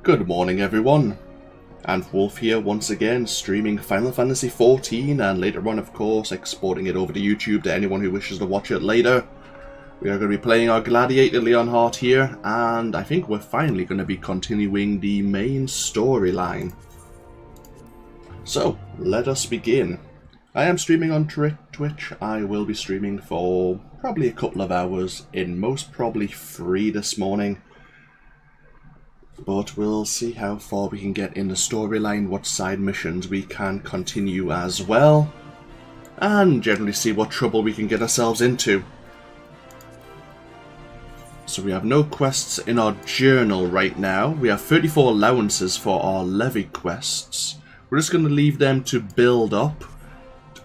Good morning everyone, AnthWolf here once again, streaming Final Fantasy XIV and later on of course exporting it over to YouTube to anyone who wishes to watch it later. We are going to be playing our Gladiator Leonhardt here, and I think we're finally going to be continuing the main storyline. So, let us begin. I am streaming on Twitch. I will be streaming for probably a couple of hours, in most probably 3 this morning. But we'll see how far we can get in the storyline, what side missions we can continue as well, and generally see what trouble we can get ourselves into. So we have no quests in our journal right now. We have 34 allowances for our levy quests. We're just going to leave them to build up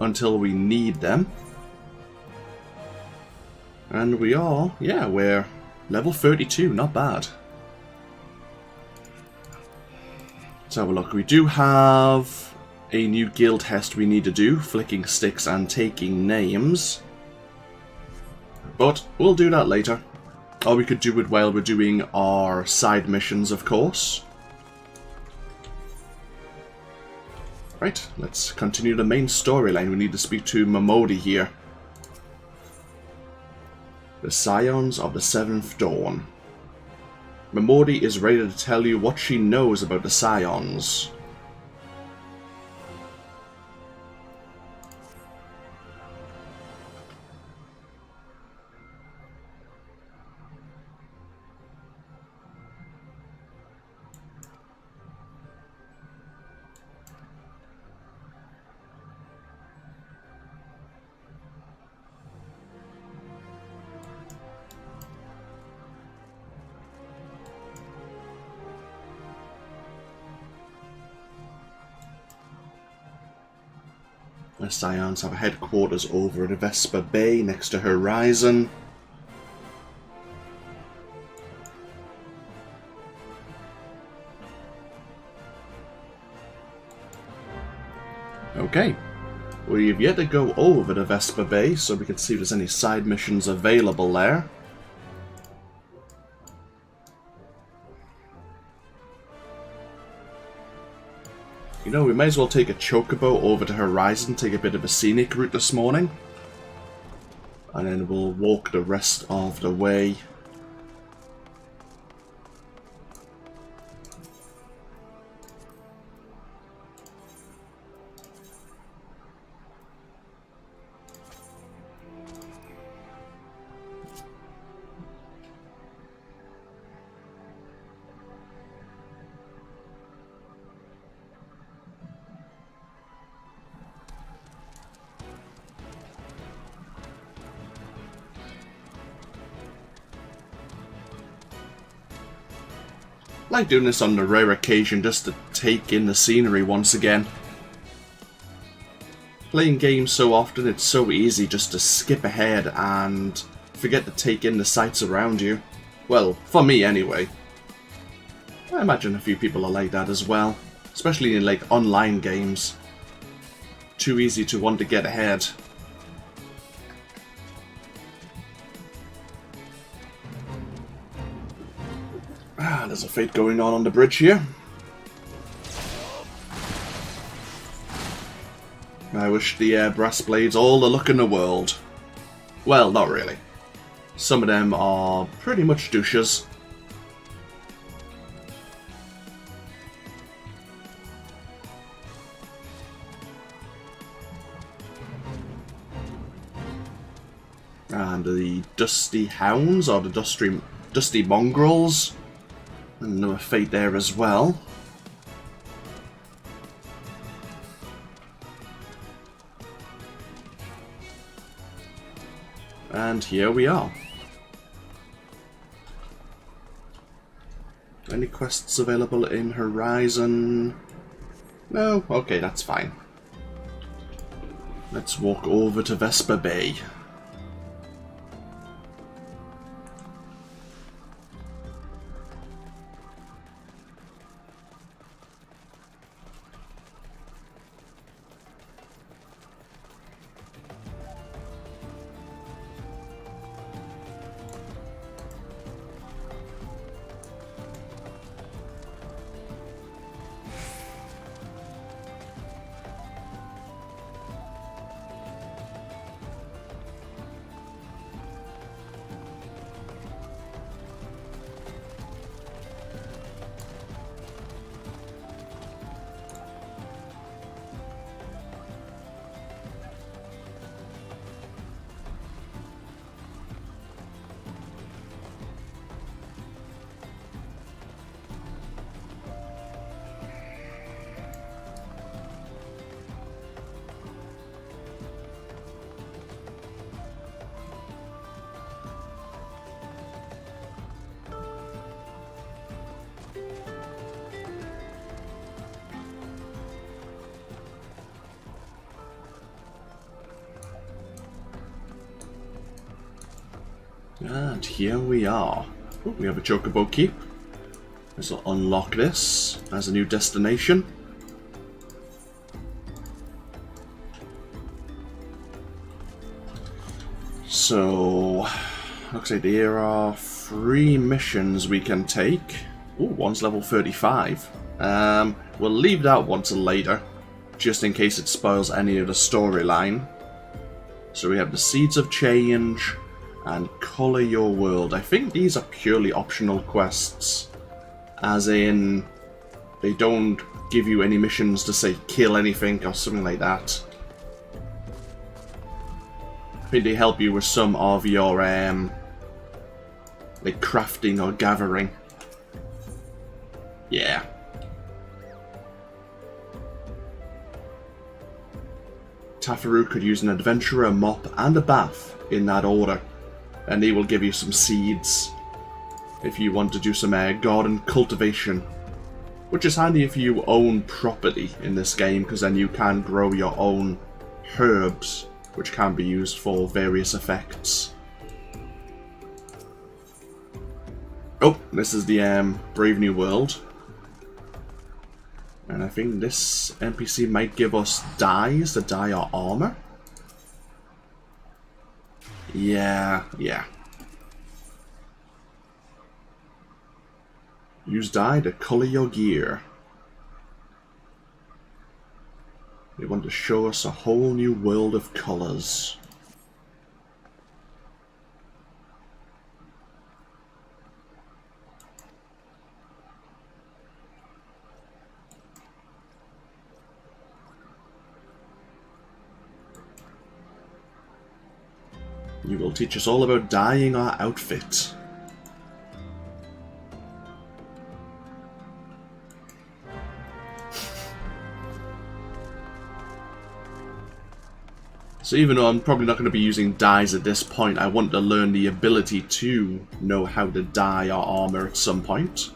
until we need them. And we're level 32, not bad. Let's have a look. We do have a new guild test we need to do, flicking sticks and taking names. But we'll do that later. Or we could do it while we're doing our side missions, of course. Right, let's continue the main storyline. We need to speak to Mamodi here. The Scions of the Seventh Dawn. Mamodi is ready to tell you what she knows about the Scions. The Scions have a headquarters over at Vesper Bay next to Horizon. Okay, we've yet to go over to Vesper Bay so we can see if there's any side missions available there. You know, we may as well take a chocobo over to Horizon, take a bit of a scenic route this morning. And then we'll walk the rest of the way. I like doing this on the rare occasion just to take in the scenery once again. Playing games so often, it's so easy just to skip ahead and forget to take in the sights around you. Well, for me anyway. I imagine a few people are like that as well, especially in like online games. Too easy to want to get ahead. There's a fight going on the bridge here. I wish the brass blades all the luck in the world. Well, not really. Some of them are pretty much douches. And the Dusty Hounds, or the Dusty Mongrels. Another fate there as well. And here we are. Any quests available in Horizon? No? Okay, that's fine. Let's walk over to Vesper Bay. And here we are. Oh, we have a Chocobo Keep. This will unlock this as a new destination. So, looks like there are 3 missions we can take. Ooh, one's level 35. We'll leave that one till later, just in case it spoils any of the storyline. So we have the Seeds of Change and Colour Your World. I think these are purely optional quests, as in they don't give you any missions to say kill anything or something like that. I think they help you with some of your like crafting or gathering. Yeah. Tafaru could use an adventurer, a mop, and a bath in that order, and they will give you some seeds if you want to do some garden cultivation, which is handy if you own property in this game, because then you can grow your own herbs, which can be used for various effects. Oh, this is the Brave New World. And I think this NPC might give us dyes to dye our armor. Yeah. Use dye to color your gear. They want to show us a whole new world of colors. You will teach us all about dyeing our outfit. So even though I'm probably not going to be using dyes at this point, I want to learn the ability to know how to dye our armor at some point.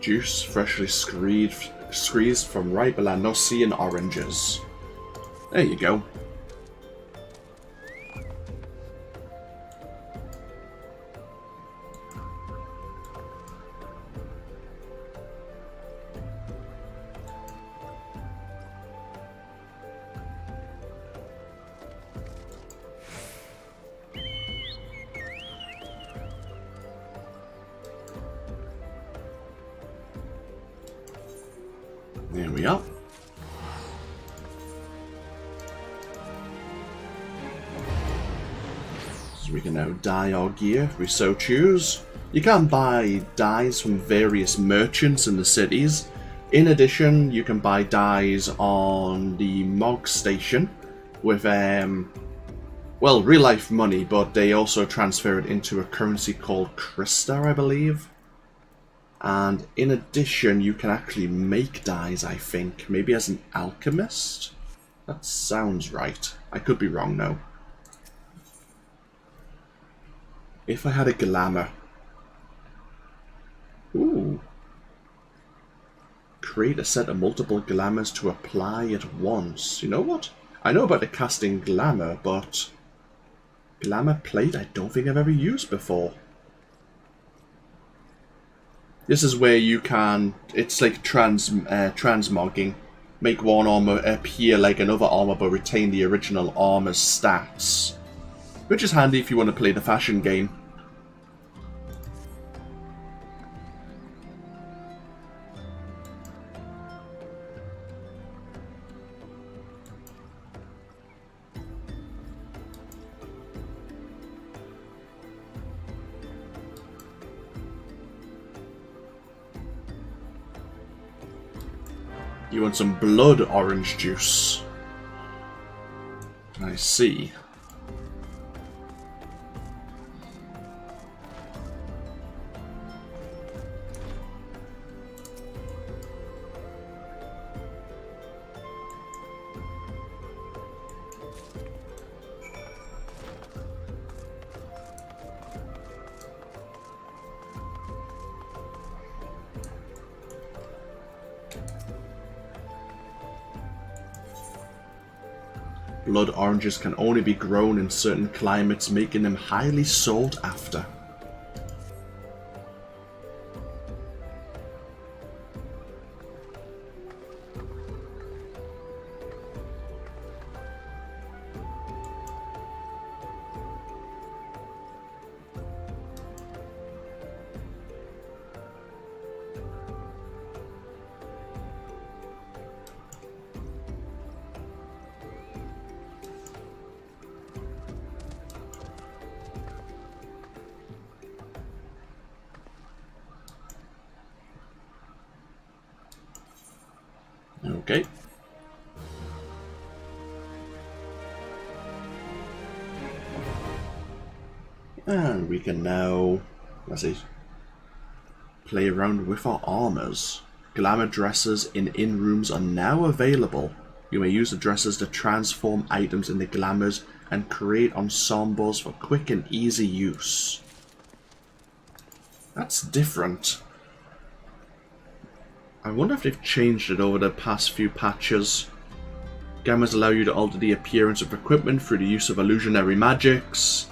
Juice freshly squeezed from ripe Lanosian oranges. There you go. There we are. So we can now dye our gear if we so choose. You can buy dyes from various merchants in the cities. In addition, you can buy dyes on the Mog station with, well, real-life money, but they also transfer it into a currency called Krista, I believe. And in addition, you can actually make dyes, I think. Maybe as an alchemist? That sounds right. I could be wrong, though. If I had a glamour. Ooh. Create a set of multiple glamours to apply at once. You know what? I know about the casting glamour, but glamour plate I don't think I've ever used before. This is where you can, it's like transmogging. Make one armor appear like another armor but retain the original armor's stats. Which is handy if you want to play the fashion game. You want some blood orange juice. I see. Blood oranges can only be grown in certain climates, making them highly sought after. Okay. And we can now, let's see, play around with our armors. Glamour dresses in rooms are now available. You may use the dresses to transform items into glamours and create ensembles for quick and easy use. That's different. I wonder if they've changed it over the past few patches. Glamours allow you to alter the appearance of equipment through the use of illusionary magics.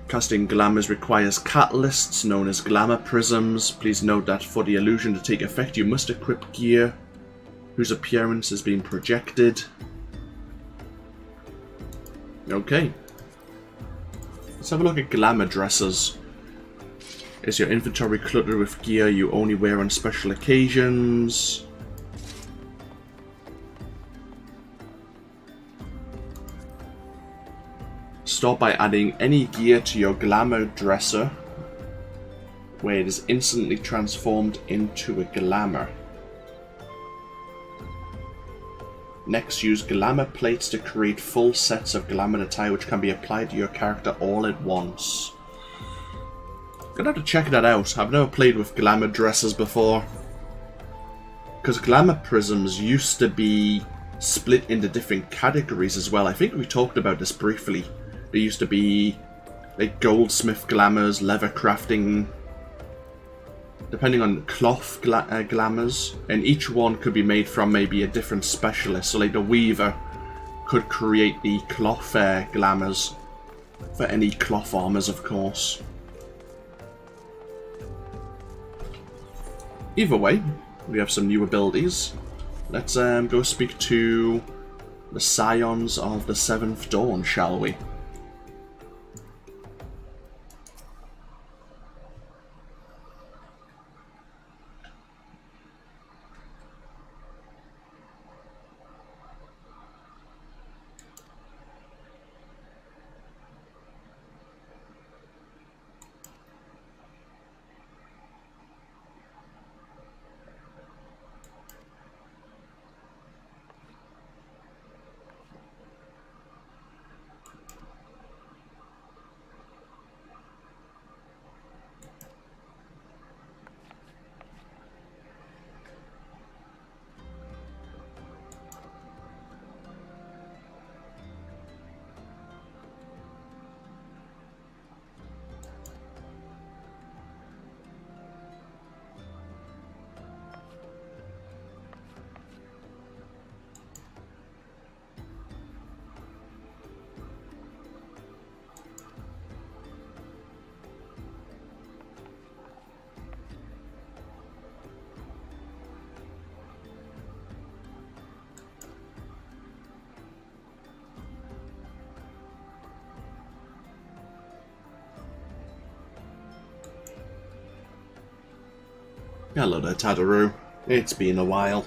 Casting glamours requires catalysts known as glamour prisms. Please note that for the illusion to take effect, you must equip gear whose appearance is being projected. Okay. Let's have a look at glamour dresses. Is your inventory cluttered with gear you only wear on special occasions? Start by adding any gear to your glamour dresser, where it is instantly transformed into a glamour. Next, use glamour plates to create full sets of glamour attire which can be applied to your character all at once. Gonna have to check that out. I've never played with glamour dresses before. Because glamour prisms used to be split into different categories as well. I think we talked about this briefly. There used to be like goldsmith glamours, leather crafting, depending on cloth glamours, and each one could be made from maybe a different specialist. So like the weaver could create the cloth glamours for any cloth armors, of course. Either way, we have some new abilities. Let's go speak to the Scions of the Seventh Dawn, shall we? Hello there, Tadaru. It's been a while.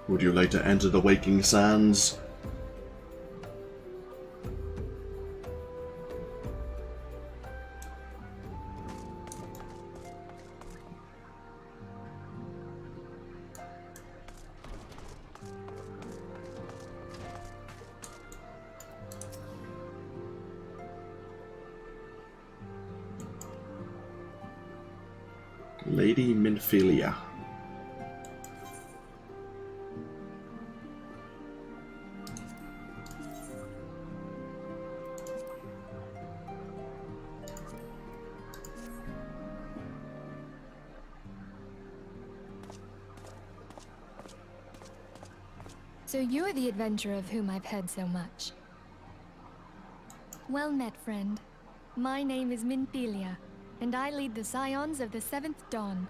Would you like to enter the Waking Sands? Lady Minfilia. So you're the adventurer of whom I've heard so much. Well met, friend. My name is Minfilia, and I lead the Scions of the 7th Dawn.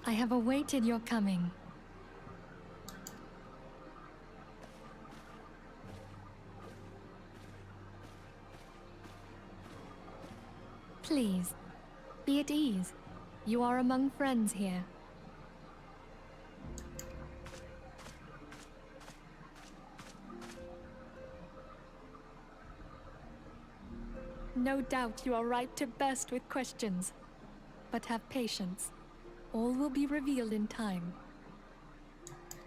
I have awaited your coming. Please, be at ease. You are among friends here. No doubt you are ripe to burst with questions. But have patience. All will be revealed in time.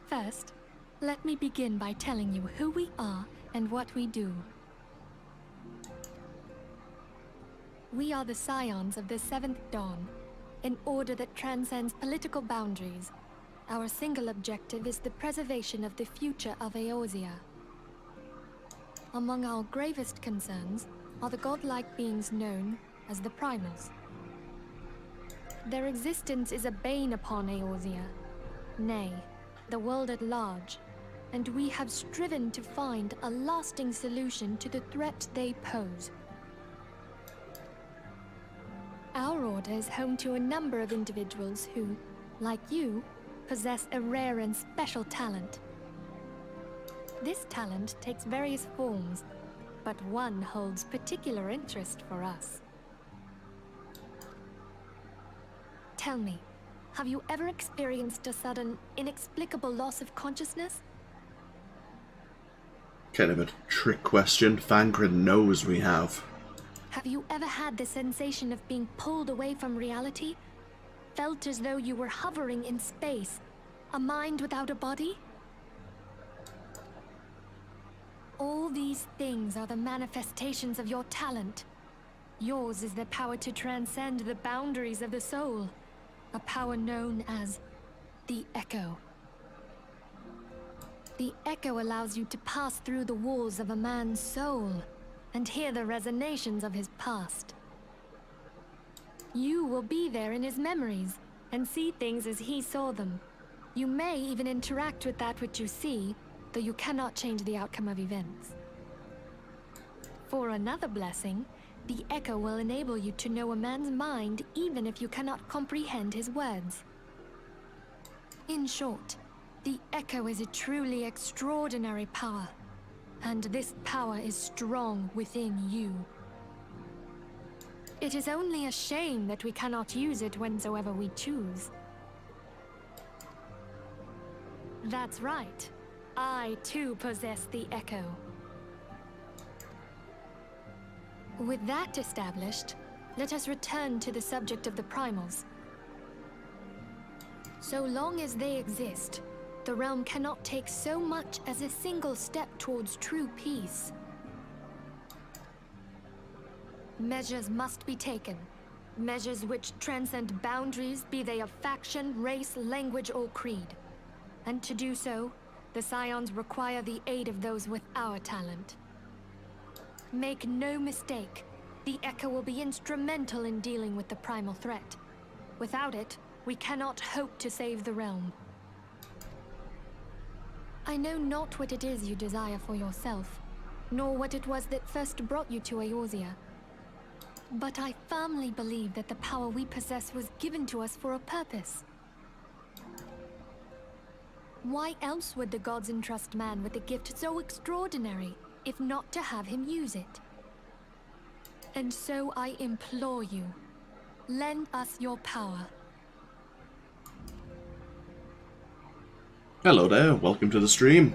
First, let me begin by telling you who we are and what we do. We are the Scions of the 7th Dawn, an order that transcends political boundaries. Our single objective is the preservation of the future of Eorzea. Among our gravest concerns are the godlike beings known as the Primals. Their existence is a bane upon Eorzea, nay, the world at large, and we have striven to find a lasting solution to the threat they pose. Our order is home to a number of individuals who, like you, possess a rare and special talent. This talent takes various forms, but one holds particular interest for us. Tell me, have you ever experienced a sudden, inexplicable loss of consciousness? Kind of a trick question. Thancred knows we have. Have you ever had the sensation of being pulled away from reality? Felt as though you were hovering in space, a mind without a body? All these things are the manifestations of your talent. Yours is the power to transcend the boundaries of the soul, a power known as the Echo. The Echo allows you to pass through the walls of a man's soul and hear the resonations of his past. You will be there in his memories and see things as he saw them. You may even interact with that which you see, though you cannot change the outcome of events. For another blessing, the Echo will enable you to know a man's mind even if you cannot comprehend his words. In short, the Echo is a truly extraordinary power, and this power is strong within you. It is only a shame that we cannot use it whensoever we choose. That's right. I, too, possess the Echo. With that established, let us return to the subject of the Primals. So long as they exist, the realm cannot take so much as a single step towards true peace. Measures must be taken. Measures which transcend boundaries, be they of faction, race, language, or creed. And to do so, the Scions require the aid of those with our talent. Make no mistake, the Echo will be instrumental in dealing with the primal threat. Without it, we cannot hope to save the realm. I know not what it is you desire for yourself, nor what it was that first brought you to Eorzea. But I firmly believe that the power we possess was given to us for a purpose. Why else would the gods entrust man with a gift so extraordinary, if not to have him use it? And so I implore you, lend us your power. Hello there, welcome to the stream.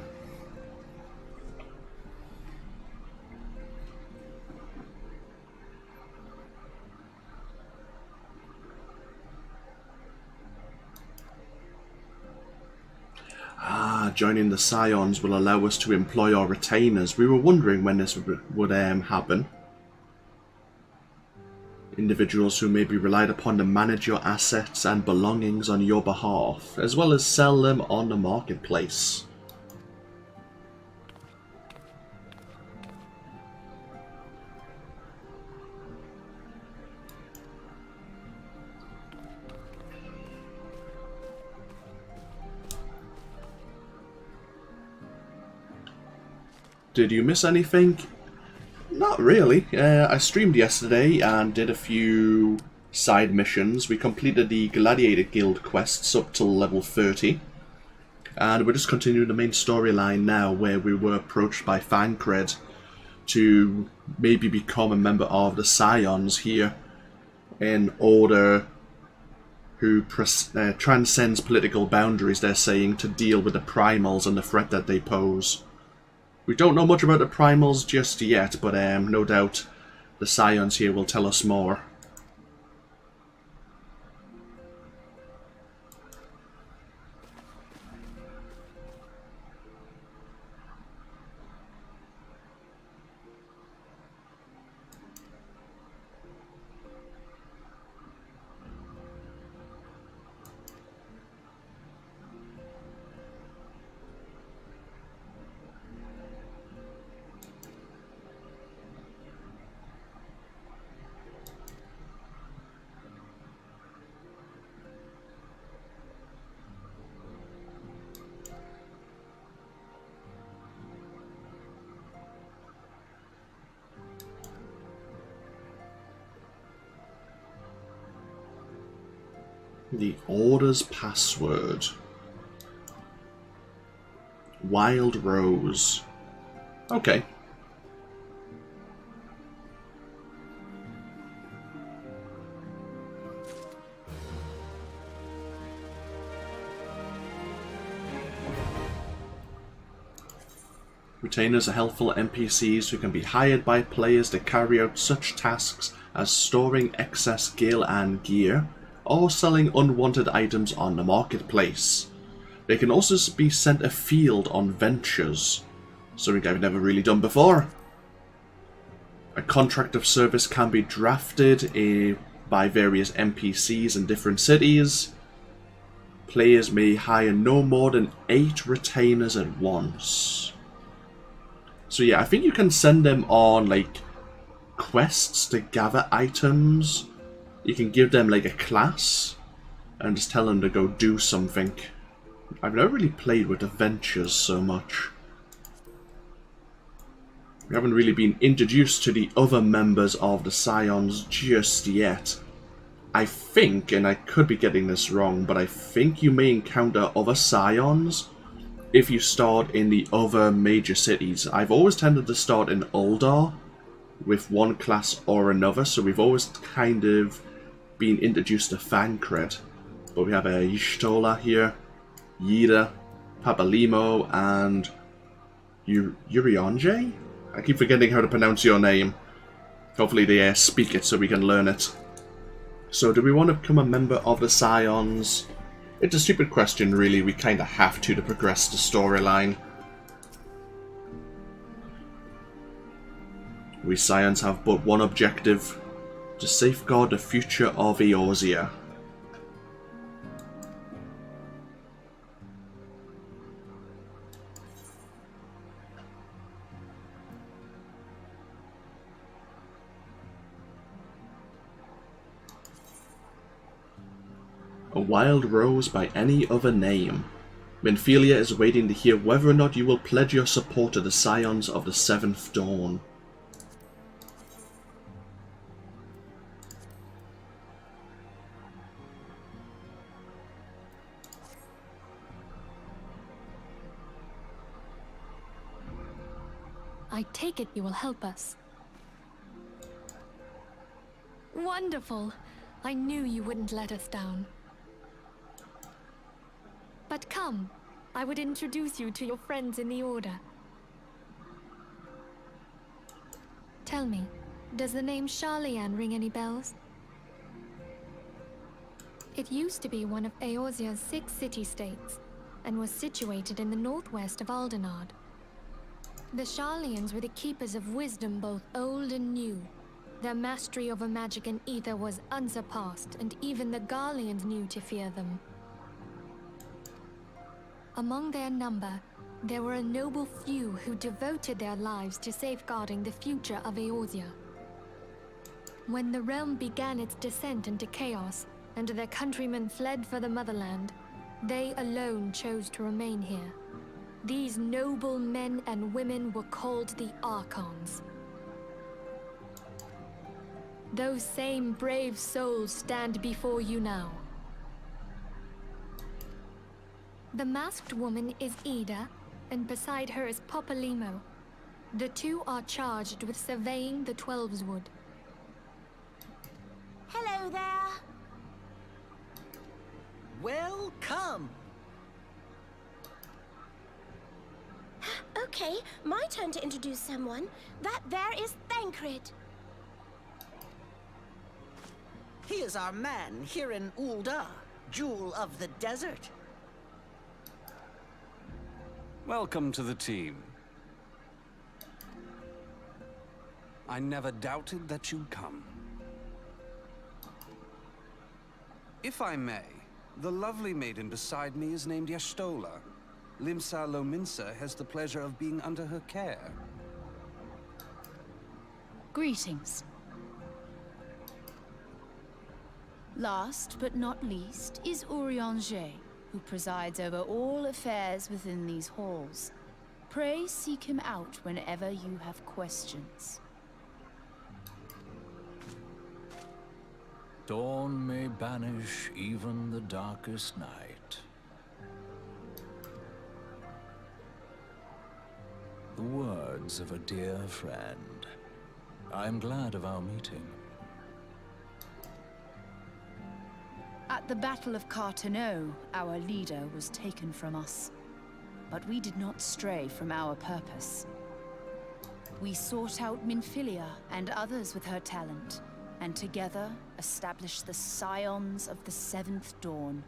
Joining the Scions will allow us to employ our retainers. We were wondering when this would happen. Individuals who may be relied upon to manage your assets and belongings on your behalf, as well as sell them on the marketplace. Did you miss anything? Not really. I streamed yesterday and did a few side missions. We completed the Gladiator Guild quests up to level 30. And we're just continuing the main storyline now, where we were approached by Thancred to maybe become a member of the Scions here, in order who transcends political boundaries, they're saying, to deal with the primals and the threat that they pose. We don't know much about the primals just yet, but no doubt the Scions here will tell us more. The Order's password. Wild Rose. Okay. Retainers are helpful NPCs who can be hired by players to carry out such tasks as storing excess gil and gear, or selling unwanted items on the marketplace. They can also be sent afield on ventures, something I've never really done before. A contract of service can be drafted by various NPCs in different cities. Players may hire no more than 8 retainers at once. So yeah, I think you can send them on like quests to gather items. You can give them like a class and just tell them to go do something. I've never really played with adventures so much. We haven't really been introduced to the other members of the Scions just yet. I think, and I could be getting this wrong, but I think you may encounter other Scions if you start in the other major cities. I've always tended to start in Uldar with one class or another, so we've always kind of been introduced to Thancred. But we have a Y'shtola here, Yida, Papalimo, and Urionje? I keep forgetting how to pronounce your name. Hopefully they speak it so we can learn it. So do we want to become a member of the Scions? It's a stupid question really, we kind of have to progress the storyline. We Scions have but one objective: to safeguard the future of Eorzea. A wild rose by any other name. Minfilia is waiting to hear whether or not you will pledge your support to the Scions of the Seventh Dawn. I take it you will help us. Wonderful! I knew you wouldn't let us down. But come, I would introduce you to your friends in the Order. Tell me, does the name Sharlayan ring any bells? It used to be one of Eorzea's 6 city-states, and was situated in the northwest of Aldenard. The Sharlayans were the keepers of wisdom, both old and new. Their mastery over magic and ether was unsurpassed, and even the Garleans knew to fear them. Among their number, there were a noble few who devoted their lives to safeguarding the future of Eorzea. When the realm began its descent into chaos, and their countrymen fled for the motherland, they alone chose to remain here. These noble men and women were called the Archons. Those same brave souls stand before you now. The masked woman is Ida, and beside her is Popalimo. The two are charged with surveying the Twelveswood. Hello there. Welcome. Okay, my turn to introduce someone. That there is Thancred. He is our man here in Amalj'aa, Jewel of the Desert. Welcome to the team. I never doubted that you'd come. If I may, the lovely maiden beside me is named Y'shtola. Limsa Lominsa has the pleasure of being under her care. Greetings. Last but not least is Amalj'aa, who presides over all affairs within these halls. Pray seek him out whenever you have questions. Dawn may banish even the darkest night. The words of a dear friend. I'm glad of our meeting. At the Battle of Carteneau, our leader was taken from us. But we did not stray from our purpose. We sought out Minfilia and others with her talent, and together established the Scions of the Seventh Dawn.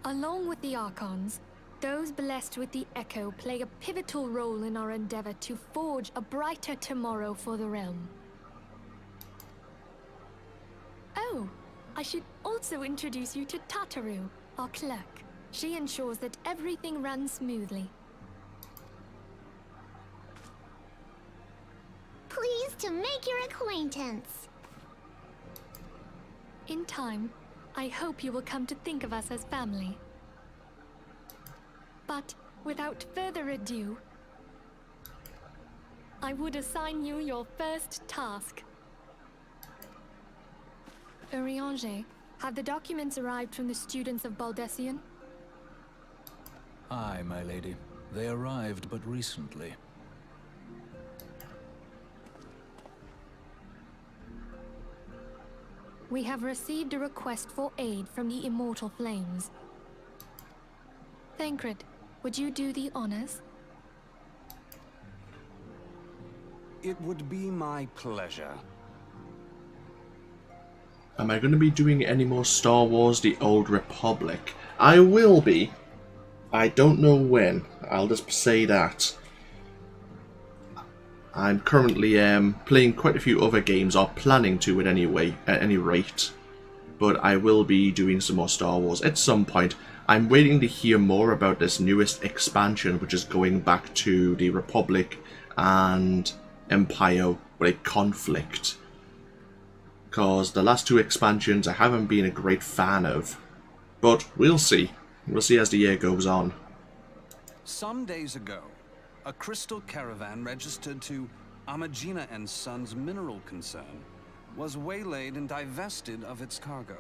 Along with the Archons, those blessed with the Echo play a pivotal role in our endeavor to forge a brighter tomorrow for the realm. Oh, I should also introduce you to Tataru, our clerk. She ensures that everything runs smoothly. Pleased to make your acquaintance. In time, I hope you will come to think of us as family. But without further ado, I would assign you your first task. Urianger, have the documents arrived from the students of Baldesion? Aye, my lady. They arrived but recently. We have received a request for aid from the Immortal Flames. Thancred, would you do the honors? It would be my pleasure. Am I going to be doing any more Star Wars The Old Republic? I will be. I don't know when. I'll just say that. I'm currently playing quite a few other games, or planning to at any rate. But I will be doing some more Star Wars at some point. I'm waiting to hear more about this newest expansion, which is going back to the Republic and Empire with a conflict. Because the last two expansions I haven't been a great fan of. But we'll see. We'll see as the year goes on. Some days ago, a crystal caravan registered to Amalj'aa and Sons mineral concern was waylaid and divested of its cargo.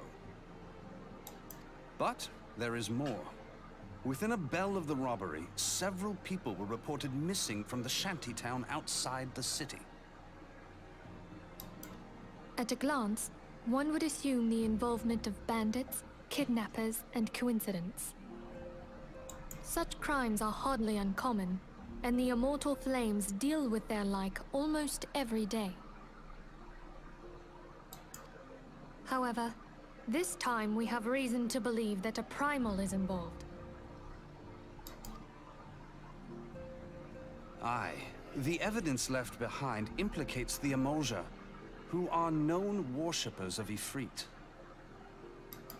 But there is more. Within a bell of the robbery, several people were reported missing from the shantytown outside the city. At a glance, one would assume the involvement of bandits, kidnappers, and coincidence. Such crimes are hardly uncommon, and the Immortal Flames deal with their like almost every day. However, this time we have reason to believe that a primal is involved. Aye, The evidence left behind implicates the Amalj'aa, who are known worshippers of Ifrit.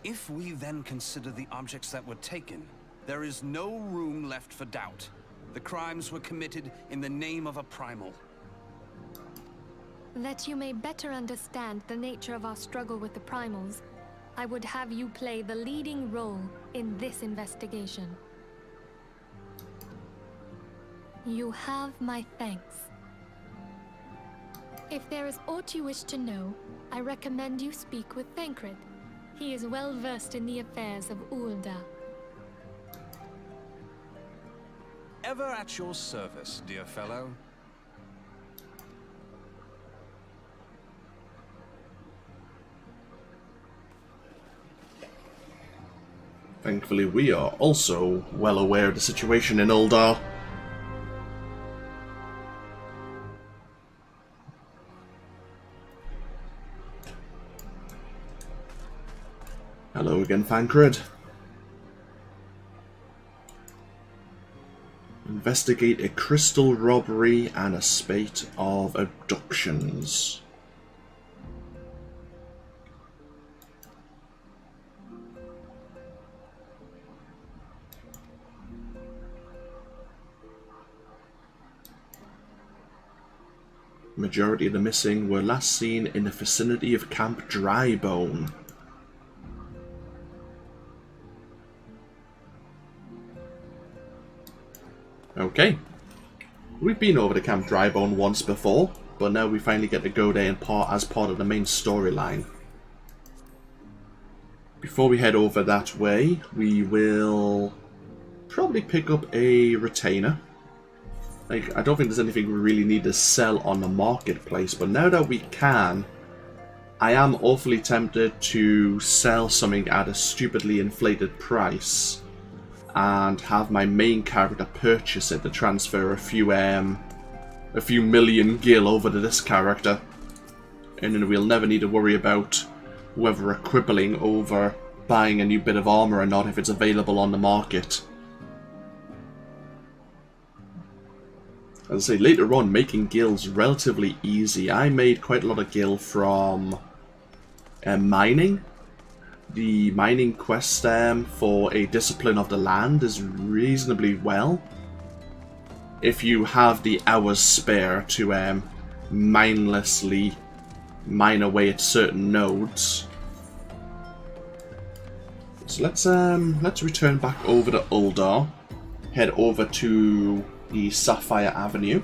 If we then consider the objects that were taken, there is no room left for doubt. The crimes were committed in the name of a primal. That you may better understand the nature of our struggle with the primals, I would have you play the leading role in this investigation. You have my thanks. If there is aught you wish to know, I recommend you speak with Thancred. He is well versed in the affairs of Ul'dah. Ever at your service, dear fellow. Thankfully, we are also well aware of the situation in Ul'dah. Hello again, Thancred. Investigate a crystal robbery and a spate of abductions. Majority of the missing were last seen in the vicinity of Camp Drybone. Okay. We've been over to Camp Drybone once before, but now we finally get to go there as part of the main storyline. Before we head over that way, we will probably pick up a retainer. Like, I don't think there's anything we really need to sell on the marketplace, but now that we can, I am awfully tempted to sell something at a stupidly inflated price and have my main character purchase it to transfer a few million gil over to this character, and then we'll never need to worry about whether we're quibbling over buying a new bit of armor or not if it's available on the market. As I say, later on, making gil's relatively easy. I made quite a lot of gil from mining. The mining quest for a Discipline of the Land is reasonably well. If you have the hours spare to mindlessly mine away at certain nodes. So let's return back over to Ul'dah. Head over to the Sapphire Avenue.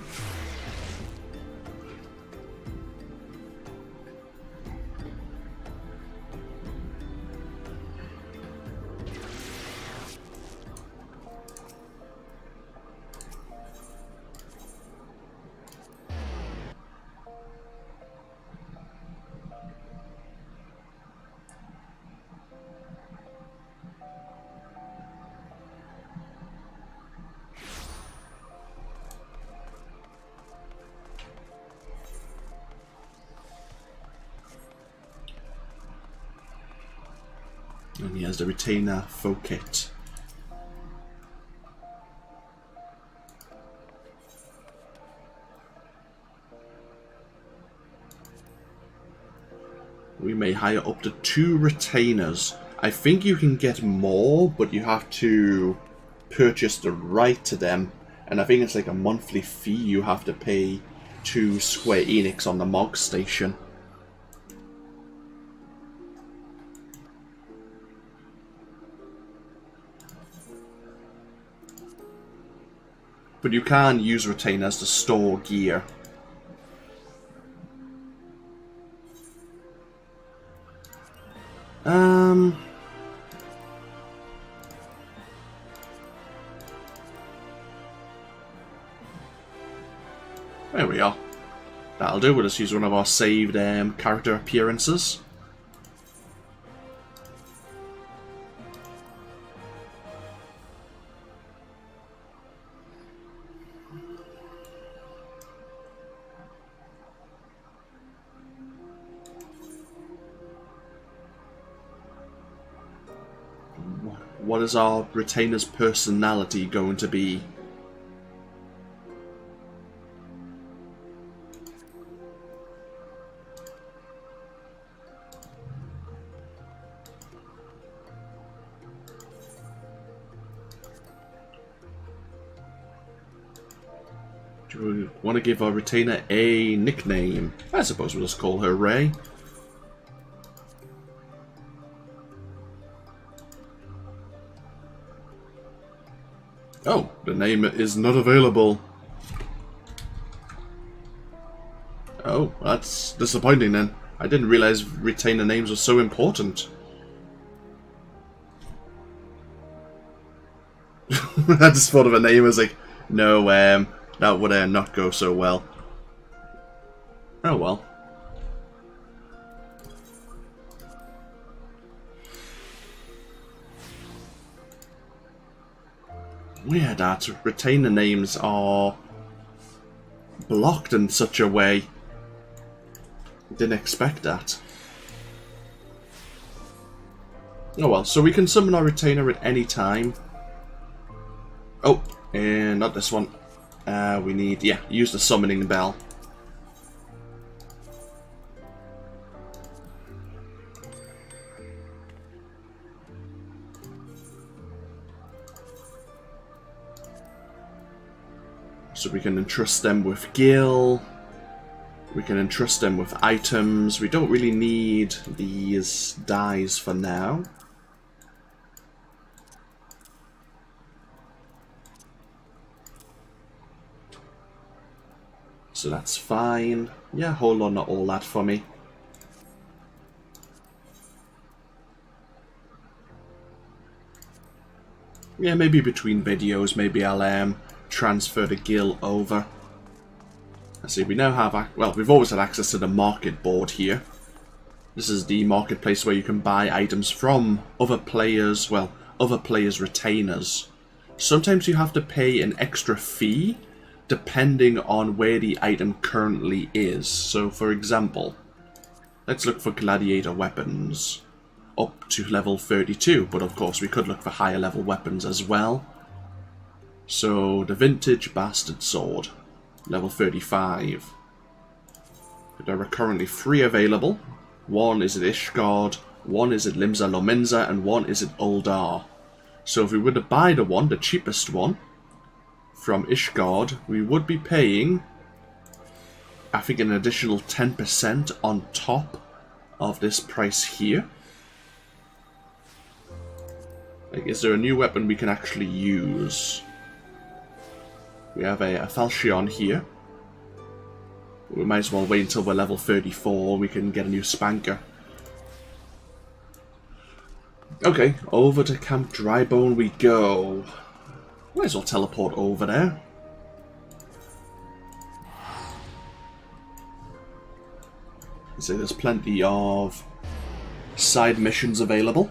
And he has the retainer folk kit. We may hire up to 2 retainers. I think you can get more, but you have to purchase the right to them. And I think it's like a monthly fee you have to pay to Square Enix on the MOG station. But you can use retainers to store gear. There we are. That'll do. We'll just use one of our saved character appearances. What is our retainer's personality going to be? Do we want to give our retainer a nickname? I suppose we'll just call her Ray. Oh, the name is not available. Oh, that's disappointing then. I didn't realize retainer names were so important. I just thought of a name as like, no, that would not go so well. Oh well. Weird that retainer names are blocked in such a way. Didn't expect that. Oh well, so we can summon our retainer at any time. Oh, and not this one. We need, yeah, use the summoning bell. So we can entrust them with Gil. We can entrust them with items. We don't really need these dies for now. So that's fine. Yeah, hold on to all that for me. Yeah, maybe between videos, maybe I'll transfer the Gil over. I see, we now have, well, we've always had access to the market board here. This is the marketplace where you can buy items from other players, well, other players' retainers. Sometimes you have to pay an extra fee depending on where the item currently is. So, for example, let's look for gladiator weapons up to level 32, but of course we could look for higher level weapons as well. So, the vintage bastard sword, level 35. There are currently 3 available. One is at Ishgard, one is at Limsa Lominsa, and one is at Uldar. So if we were to buy the cheapest one, from Ishgard, we would be paying, I think, an additional 10% on top of this price here. Like, is there a new weapon we can actually use? We have a Falchion here. We might as well wait until we're level 34, we can get a new Spanker. Okay, over to Camp Drybone we go. Might as well teleport over there. So there's plenty of side missions available.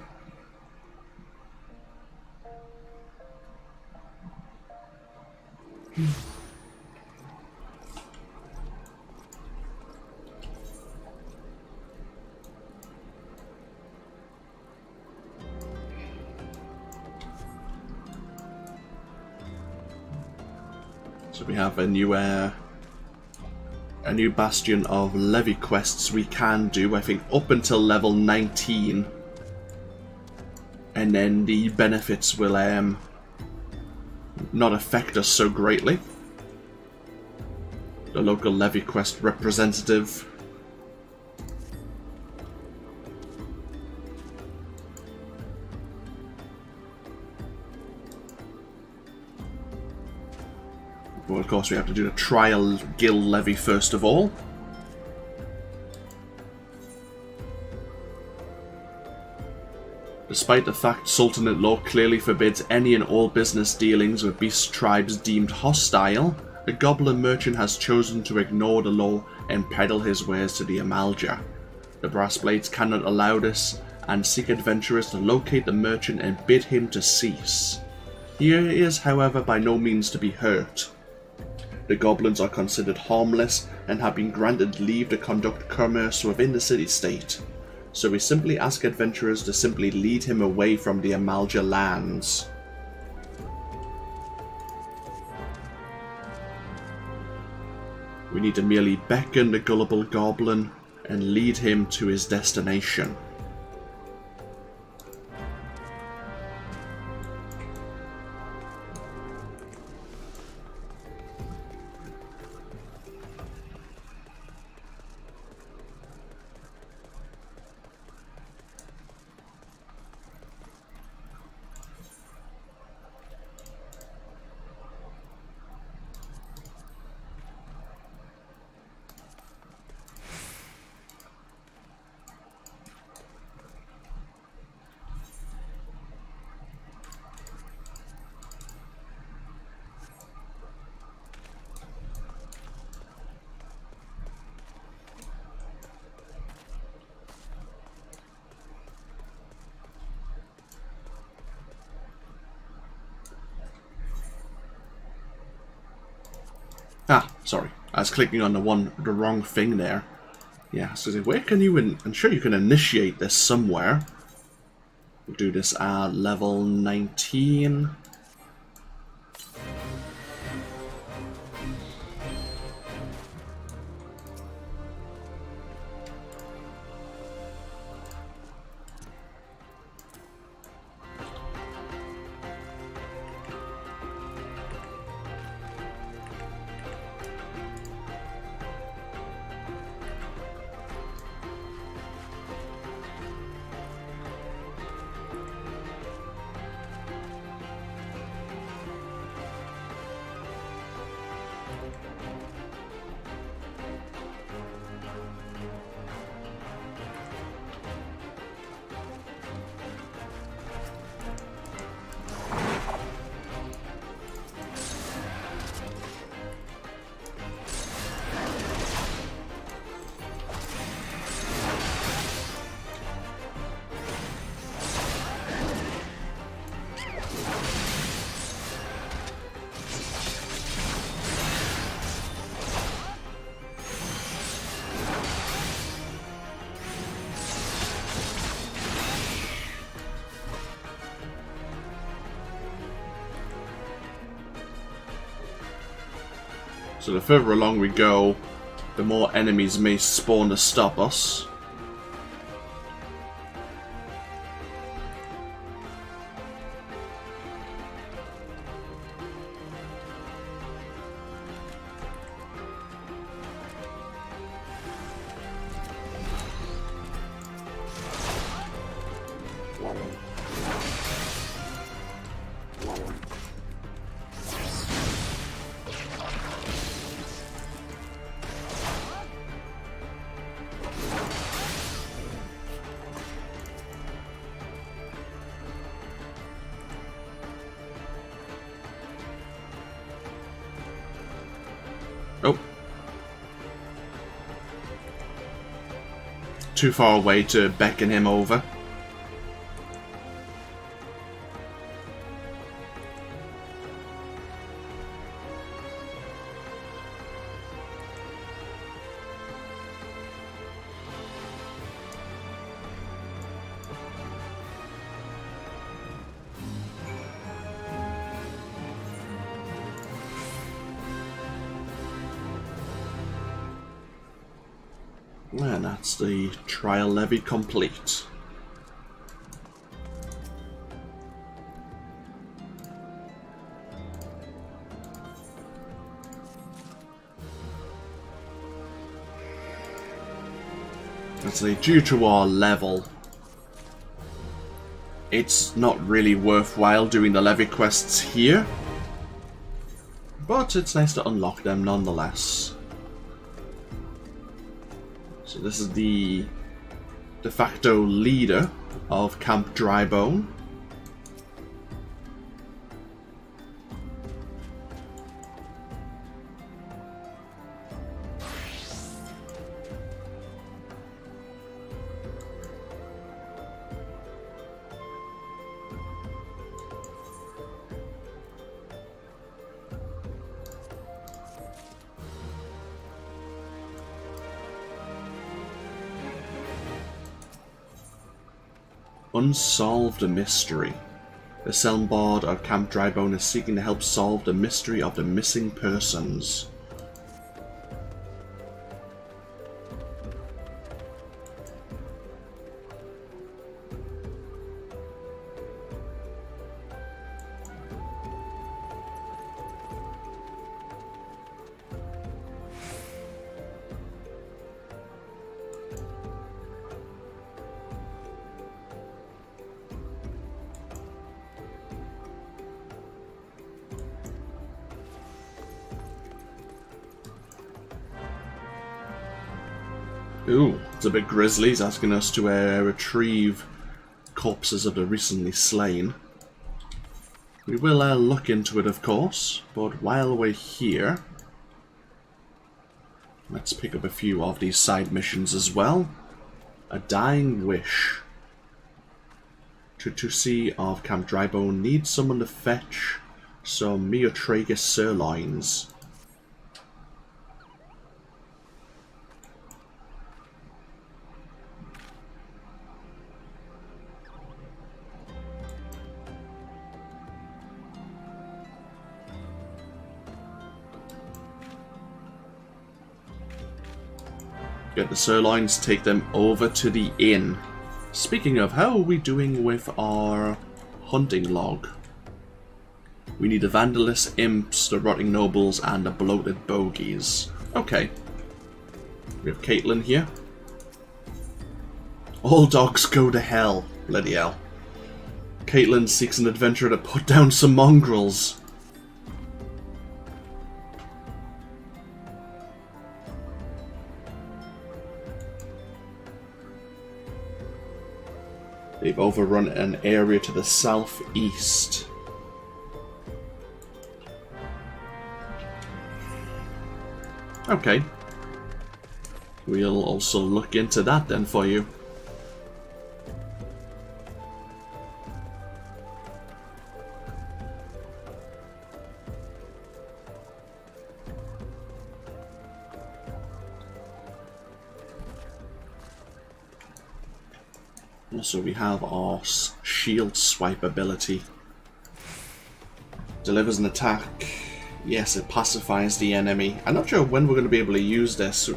So we have a new bastion of levy quests we can do, I think, up until level 19. And then the benefits will not affect us so greatly. The local levy quest representative. Well, of course, we have to do the trial Gil levy first of all. Despite the fact Sultanate law clearly forbids any and all business dealings with beast tribes deemed hostile, the goblin merchant has chosen to ignore the law and peddle his wares to the Amalj'aa. The brass blades cannot allow this, and seek adventurers to locate the merchant and bid him to cease. He is, however, by no means to be hurt. The goblins are considered harmless and have been granted leave to conduct commerce within the city-state. So we simply ask adventurers to simply lead him away from the Amalj'aa lands. We need to merely beckon the gullible goblin and lead him to his destination. sorry. I was clicking on the wrong thing there. Yeah, so where can you... I'm sure you can initiate this somewhere. We'll do this at level 19. So the further along we go, the more enemies may spawn to stop us. Oh. Too far away to beckon him over. And that's the trial levy complete. Let's say, due to our level, it's not really worthwhile doing the levy quests here, but it's nice to unlock them nonetheless. So this is the de facto leader of Camp Drybone. Unsolved a mystery. The Selmbard of Camp Drybone is seeking to help solve the mystery of the missing persons. Ooh, it's a bit grisly. He's asking us to retrieve corpses of the recently slain. We will look into it, of course, but while we're here, let's pick up a few of these side missions as well. A dying wish. Tutusi of Camp Drybone needs someone to fetch some Meotragus sirloins. get the sirloins, take them over to the inn. Speaking of, how are we doing with our hunting log? We need the Vandalous Imps, the Rotting Nobles, and the Bloated Bogies. Okay. We have Caitlin here. All dogs go to hell. Bloody hell. Caitlin seeks an adventure to put down some mongrels. They've overrun an area to the southeast. Okay. We'll also look into that then for you. Also, we have our shield swipe ability. Delivers an attack. Yes, it pacifies the enemy. I'm not sure when we're going to be able to use this.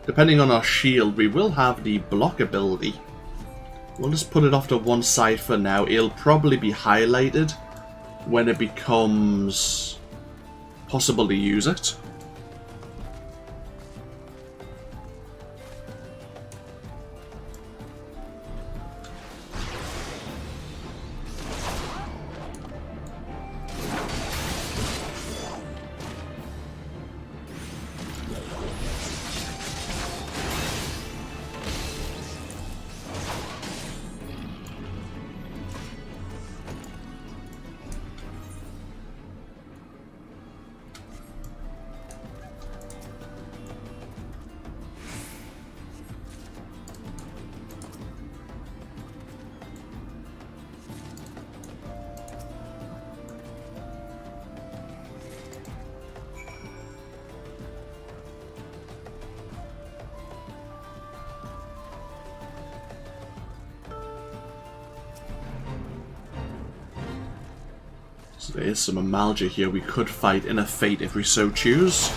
Depending on our shield, we will have the block ability. We'll just put it off to one side for now. It'll probably be highlighted when it becomes possible to use it. So there is some Amalj'aa here we could fight in a fate if we so choose.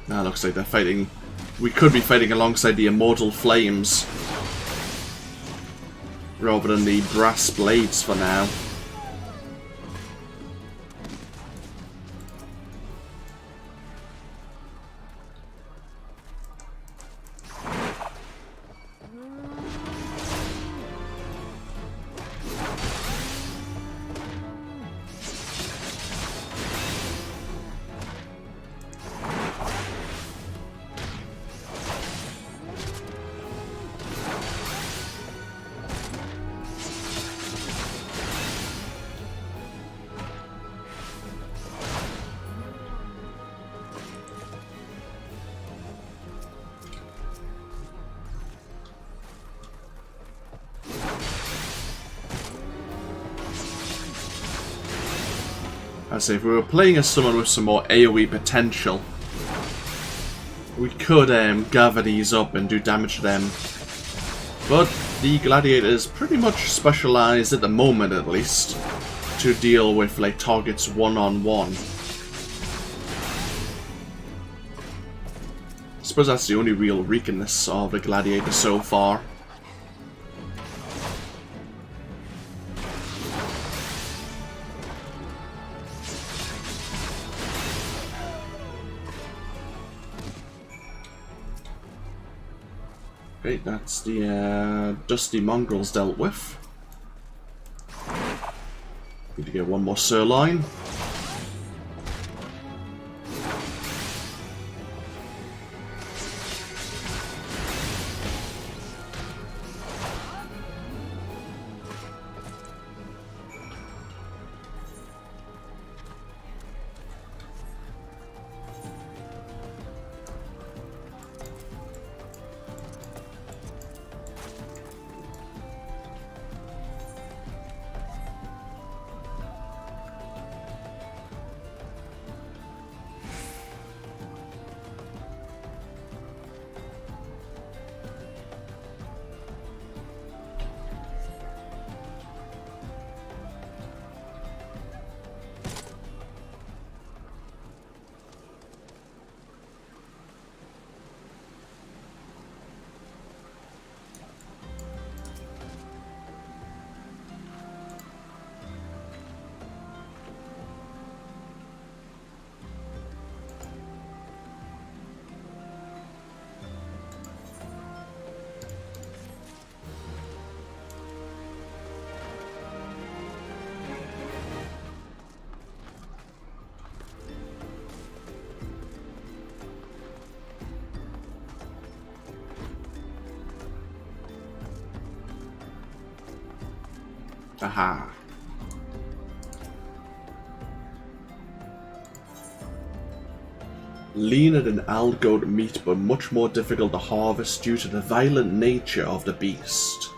Now looks like they're fighting. We could be fighting alongside the Immortal Flames rather than the Brass Blades for now. I'd say if we were playing as someone with some more AoE potential, we could gather these up and do damage to them. But the Gladiator is pretty much specialised, at the moment at least, to deal with like targets one-on-one. I suppose that's the only real weakness of the Gladiator so far. Okay, that's the dusty mongrels dealt with. Need to get one more sirloin. Aha. Leaner than algoat meat, but much more difficult to harvest due to the violent nature of the beast.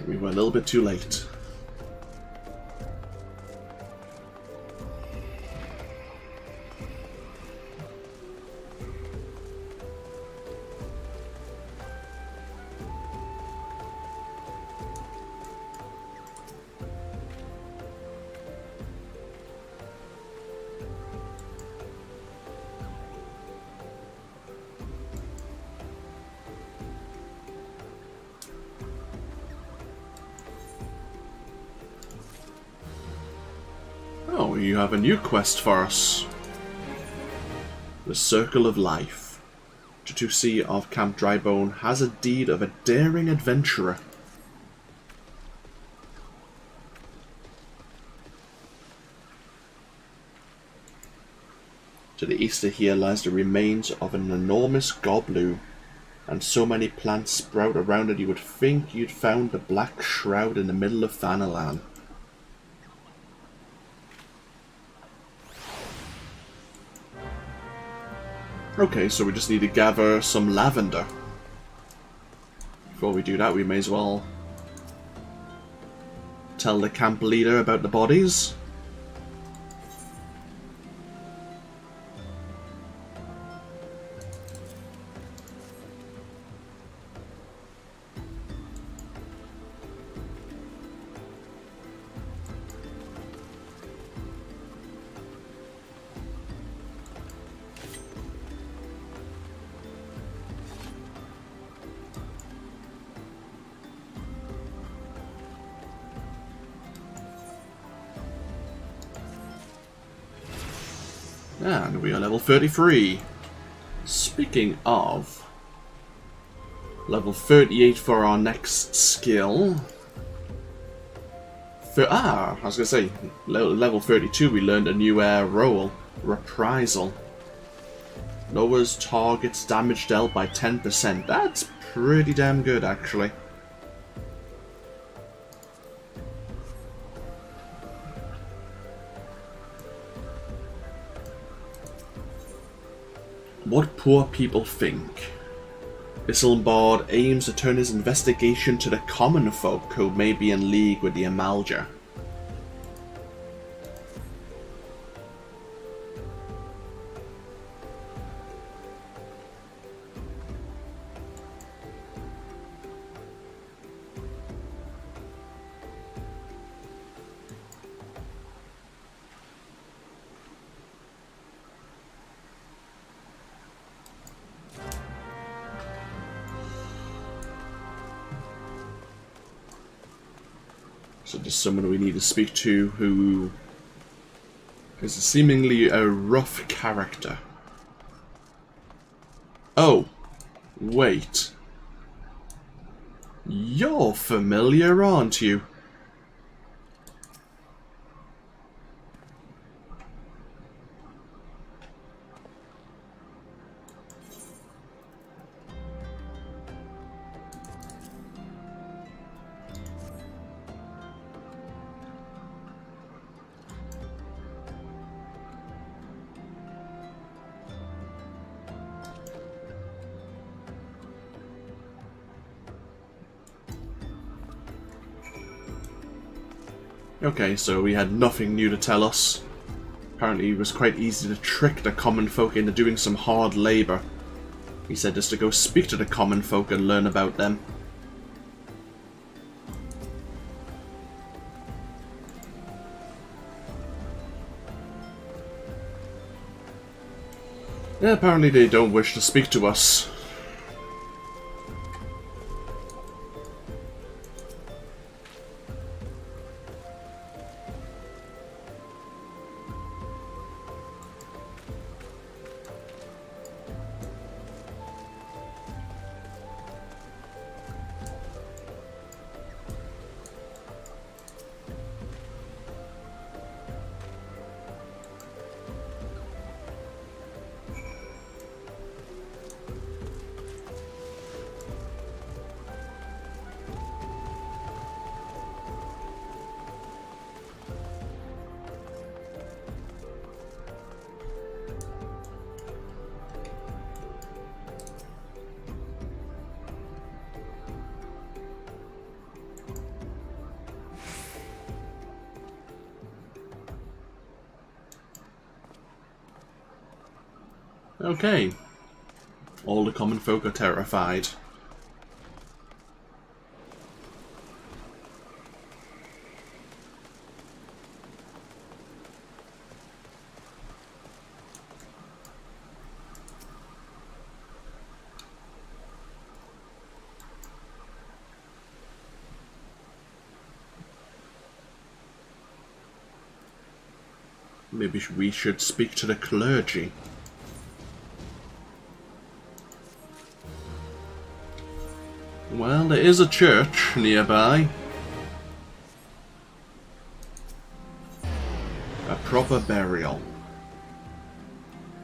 We were a little bit too late. Oh, you have a new quest for us. The Circle of Life. Tutusi of Camp Drybone has a deed of a daring adventurer. To the east of here lies the remains of an enormous gobloo, and so many plants sprout around it you would think you'd found the Black Shroud in the middle of Thanalan. Okay, so we just need to gather some lavender. Before we do that, we may as well tell the camp leader about the bodies. And we are level 33. Speaking of, level 38 for our next skill. I was going to say, level 32 we learned a new role, Reprisal. Lowers target's damage dealt by 10%. That's pretty damn good, actually. What poor people think. Isambard aims to turn his investigation to the common folk who may be in league with the Amalj'aa. So there's someone we need to speak to who is seemingly a rough character. Oh, wait. You're familiar, aren't you? Okay, so we had nothing new to tell us. Apparently it was quite easy to trick the common folk into doing some hard labour. He said just to go speak to the common folk and learn about them. Yeah, apparently they don't wish to speak to us. Okay. All the common folk are terrified. Maybe we should speak to the clergy. Well, there is a church nearby. A proper burial.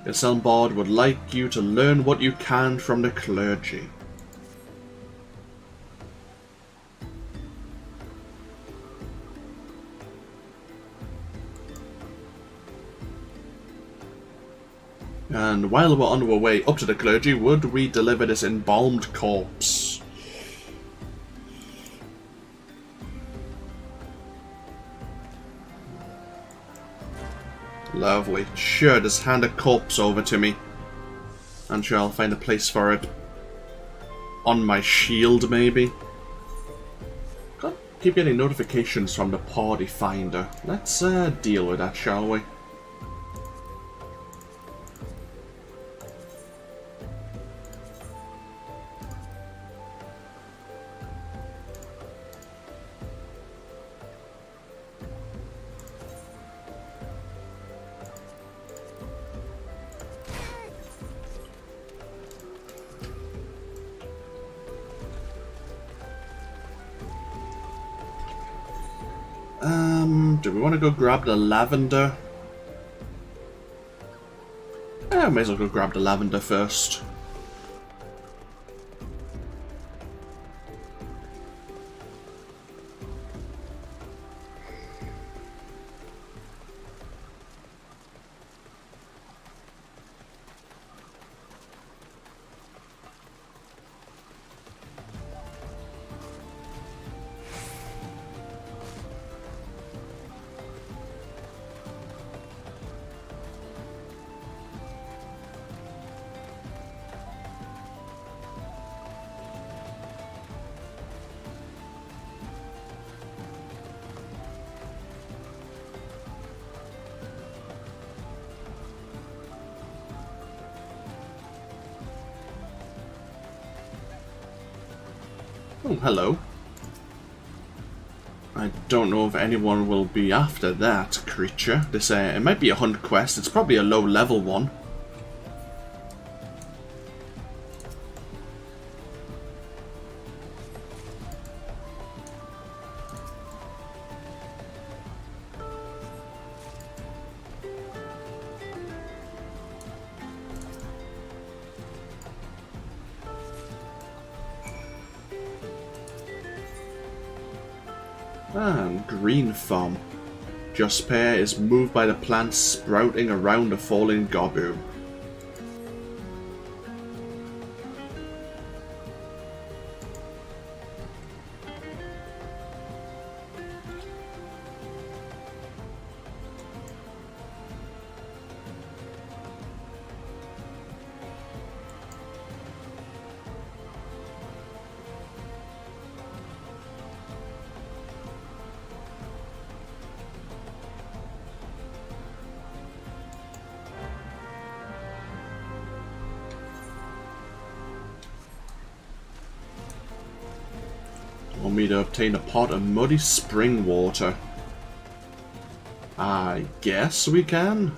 Amalj'aa would like you to learn what you can from the clergy. And while we're on our way up to the clergy, would we deliver this embalmed corpse? Lovely. Sure, just hand a corpse over to me. I'm sure I'll find a place for it. On my shield, maybe? Can't keep getting notifications from the party finder. Let's deal with that, shall we? Do we want to go grab the lavender? Yeah, may as well go grab the lavender first. Oh, hello. I don't know if anyone will be after that creature. This it might be a hunt quest. It's probably a low level one. Green thumb. Josper is moved by the plants sprouting around the fallen Gobu. Want me to obtain a pot of muddy spring water? I guess we can.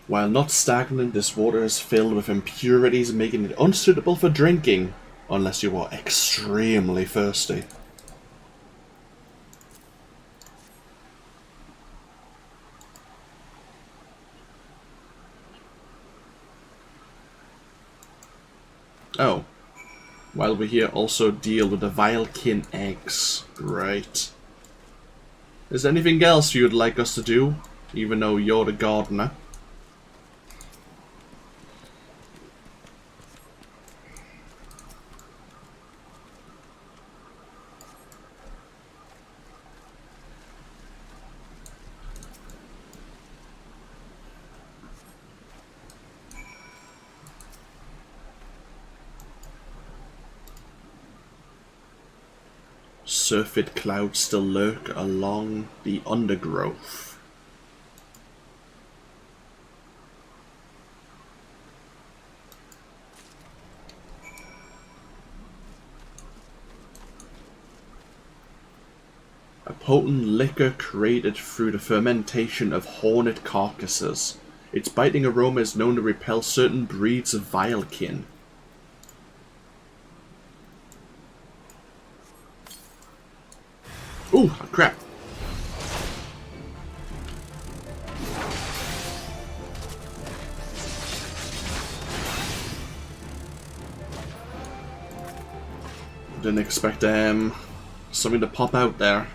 While not stagnant, this water is filled with impurities, making it unsuitable for drinking, unless you are extremely thirsty. Oh. While we're here, also deal with the Vilekin eggs. Right. Is there anything else you'd like us to do, even though you're the gardener? Surfeit clouds still lurk along the undergrowth. A potent liquor created through the fermentation of hornet carcasses. Its biting aroma is known to repel certain breeds of Vilekin. Ooh, crap. Didn't expect something to pop out there.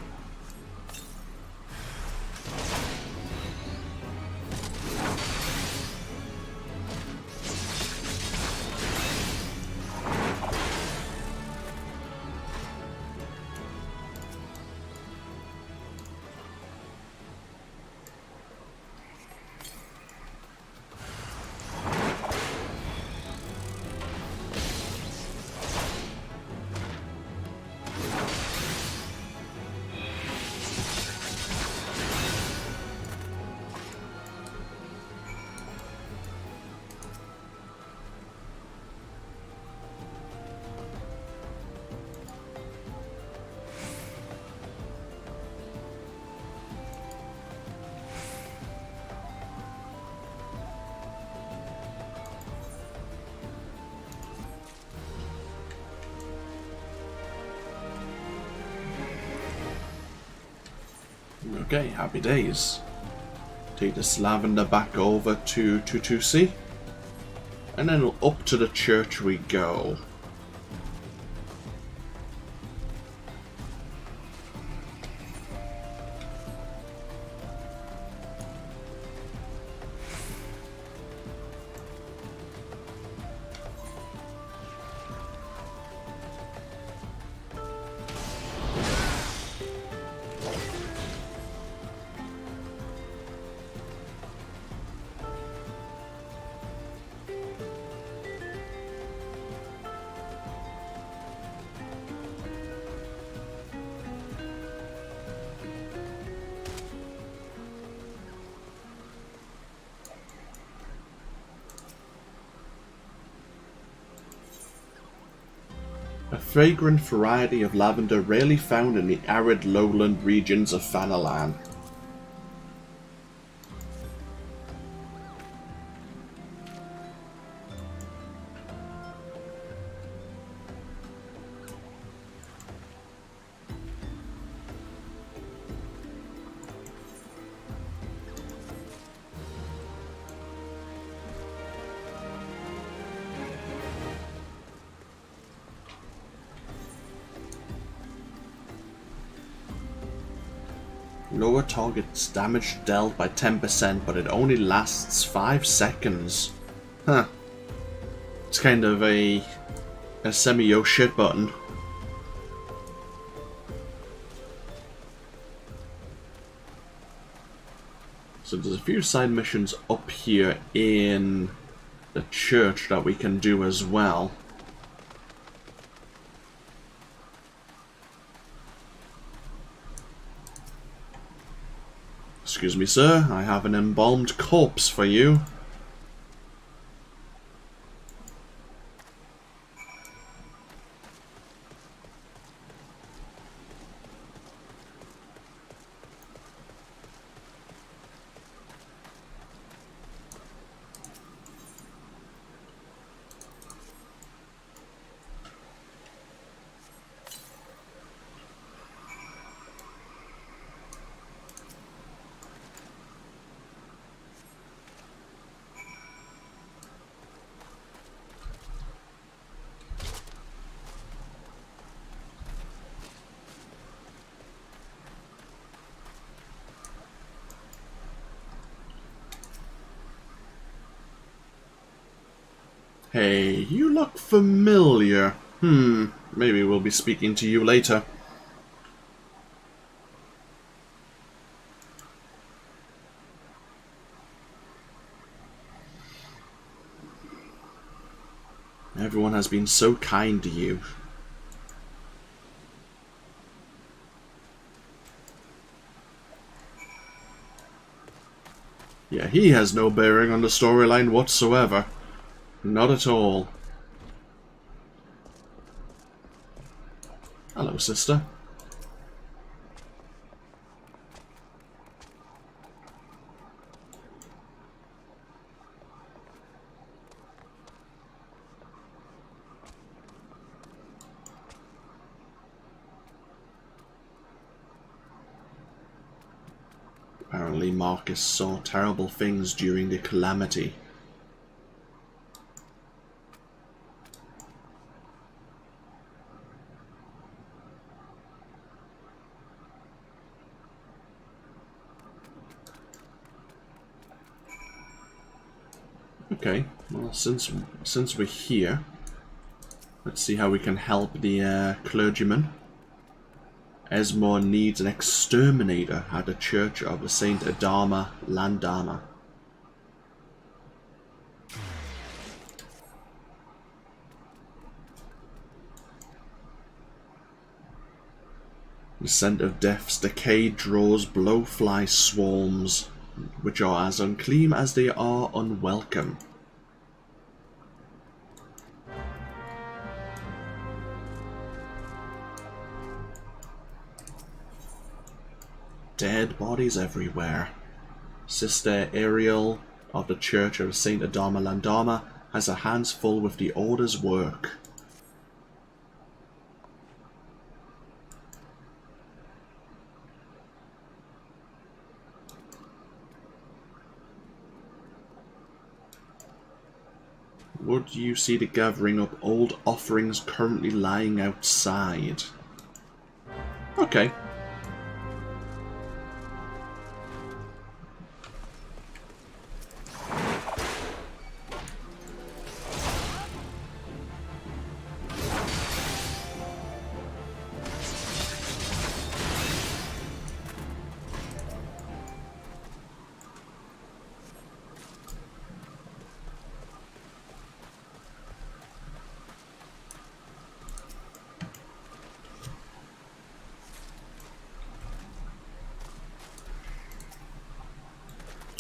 Okay, happy days. Take this lavender back over to 22C. And then up to the church we go. A fragrant variety of lavender rarely found in the arid lowland regions of Fanalan. Lower target's damage dealt by 10%, but it only lasts 5 seconds. Huh. It's kind of a semi-yo shit button. So there's a few side missions up here in the church that we can do as well. Excuse me, sir. I have an embalmed corpse for you. Hey, you look familiar. Maybe we'll be speaking to you later. Everyone has been so kind to you. Yeah, he has no bearing on the storyline whatsoever. Not at all. Hello, sister. Apparently Marcus saw terrible things during the calamity. Okay, well, since we're here, let's see how we can help the clergyman. Esmore needs an exterminator at the Church of the Saint Adama Landama. The scent of death's decay draws blowfly swarms, which are as unclean as they are unwelcome. Dead bodies everywhere. Sister Ariel of the Church of Saint Adama Landama has her hands full with the Order's work. Would you see the gathering up old offerings currently lying outside? Okay.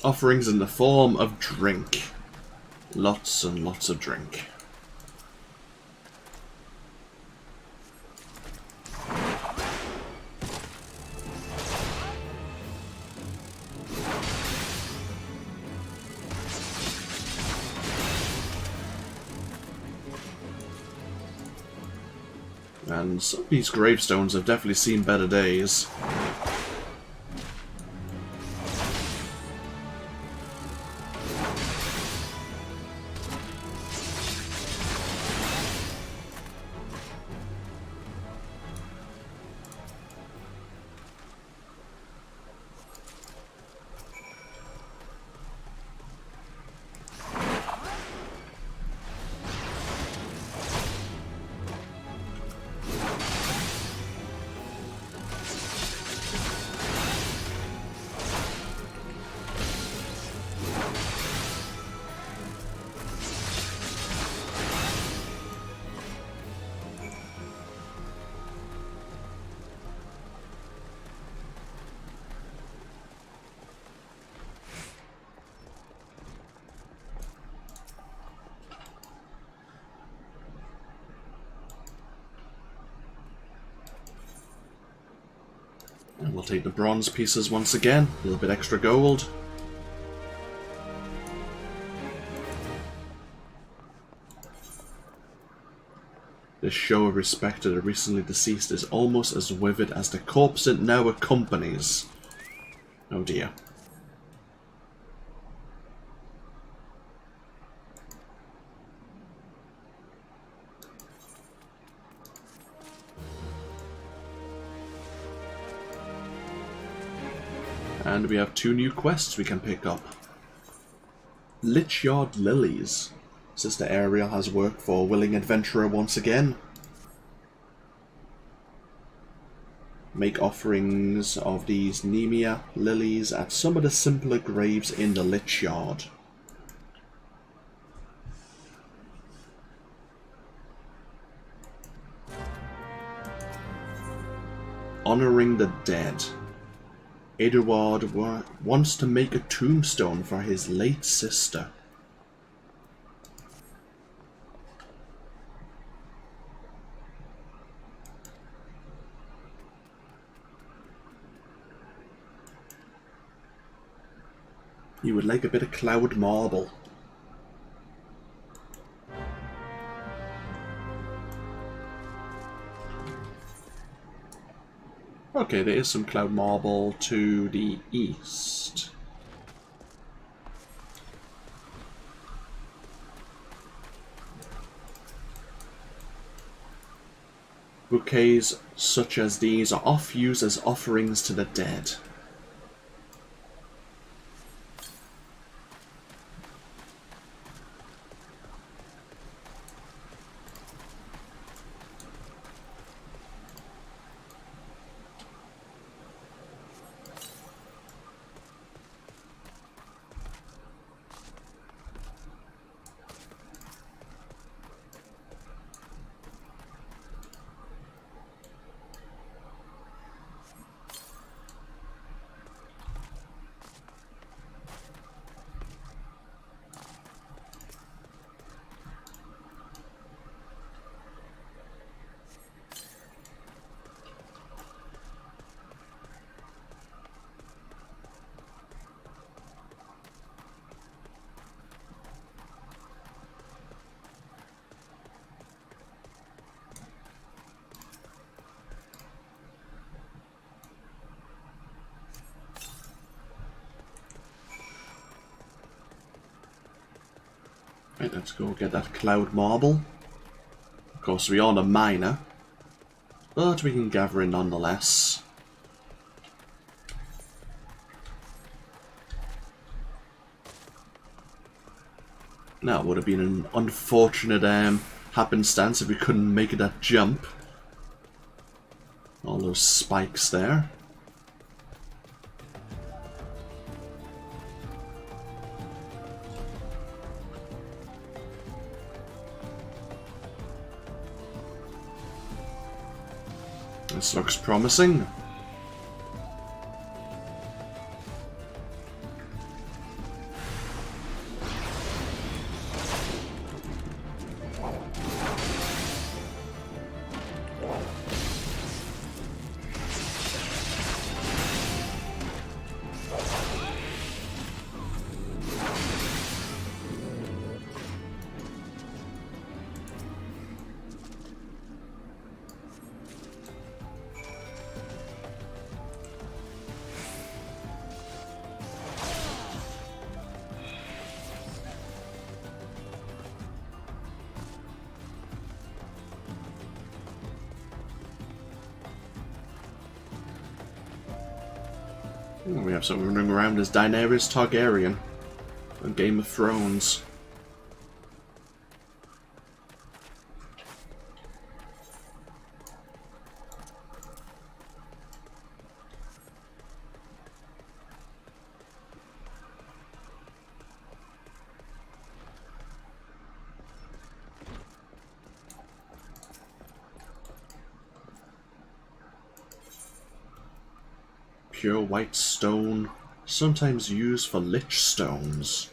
Offerings in the form of drink. Lots and lots of drink. And some of these gravestones have definitely seen better days. And we'll take the bronze pieces once again. A little bit extra gold. This show of respect to the recently deceased is almost as vivid as the corpse it now accompanies. Oh dear. And we have 2 new quests we can pick up. Lichyard Lilies. Sister Ariel has work for a willing adventurer once again. Make offerings of these Nemia lilies at some of the simpler graves in the Lichyard. Honoring the dead. Eduard wants to make a tombstone for his late sister. He would like a bit of cloud marble. Okay, there is some cloud marble to the east. Bouquets such as these are oft used as offerings to the dead. Right, let's go get that cloud marble. Of course, we are a miner, but we can gather it nonetheless. Now, it would have been an unfortunate happenstance if we couldn't make that jump. All those spikes there. This looks promising. We have someone running around as Daenerys Targaryen on Game of Thrones. Pure white stone, sometimes used for lich stones.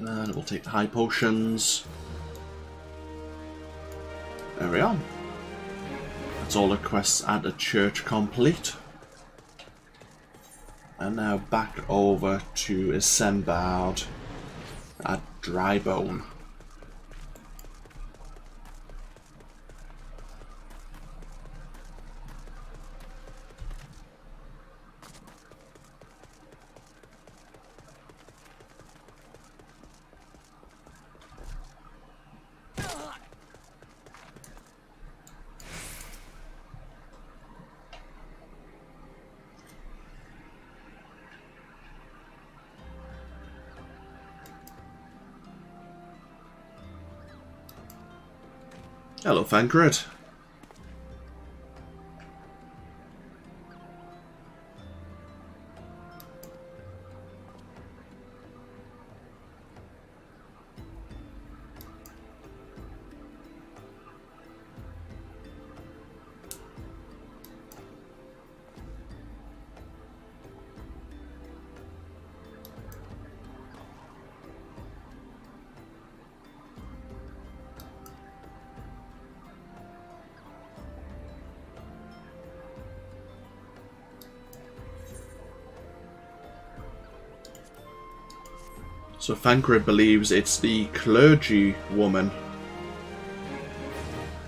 And we'll take the high potions. There we are. That's all the quests at the church complete. And now back over to Isambard at Drybone. Hello, Thancred. So Thancred believes it's the clergy woman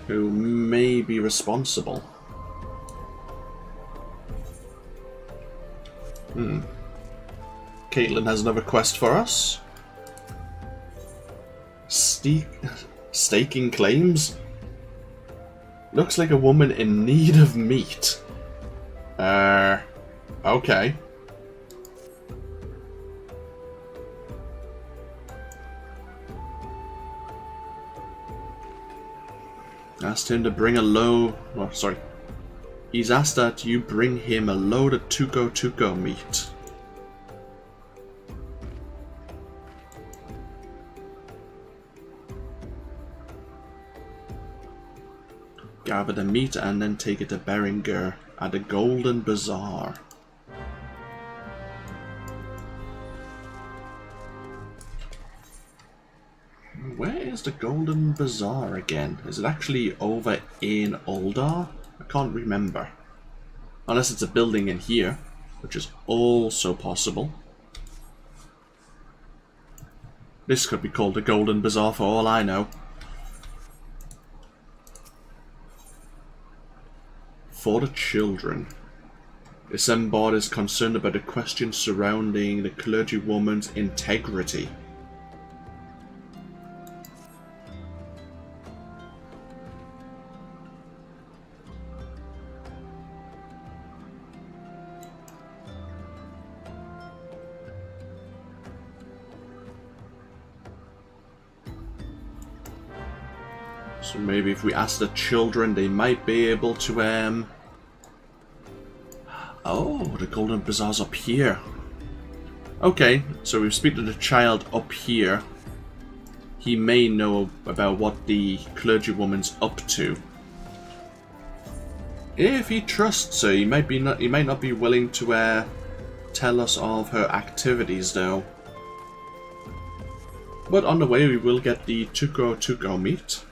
who may be responsible. Caitlin has another quest for us. Staking claims? Looks like a woman in need of meat. Okay. Asked him to bring a load. Oh, sorry. He's asked that you bring him a load of tuco meat. gather the meat and then take it to Berenger at the Golden Bazaar. Where is the Golden Bazaar again? Is it actually over in Ul'dah? I can't remember. Unless it's a building in here, which is also possible. This could be called the Golden Bazaar for all I know. For the children. Isambard is concerned about the questions surrounding the clergywoman's integrity. So maybe if we ask the children, they might be able to, Oh, the Golden Bazaar's up here. Okay, so we speak to the child up here. He may know about what the clergywoman's up to. If he trusts her, he might not be willing to tell us of her activities, though. But on the way, we will get the Tuco meat.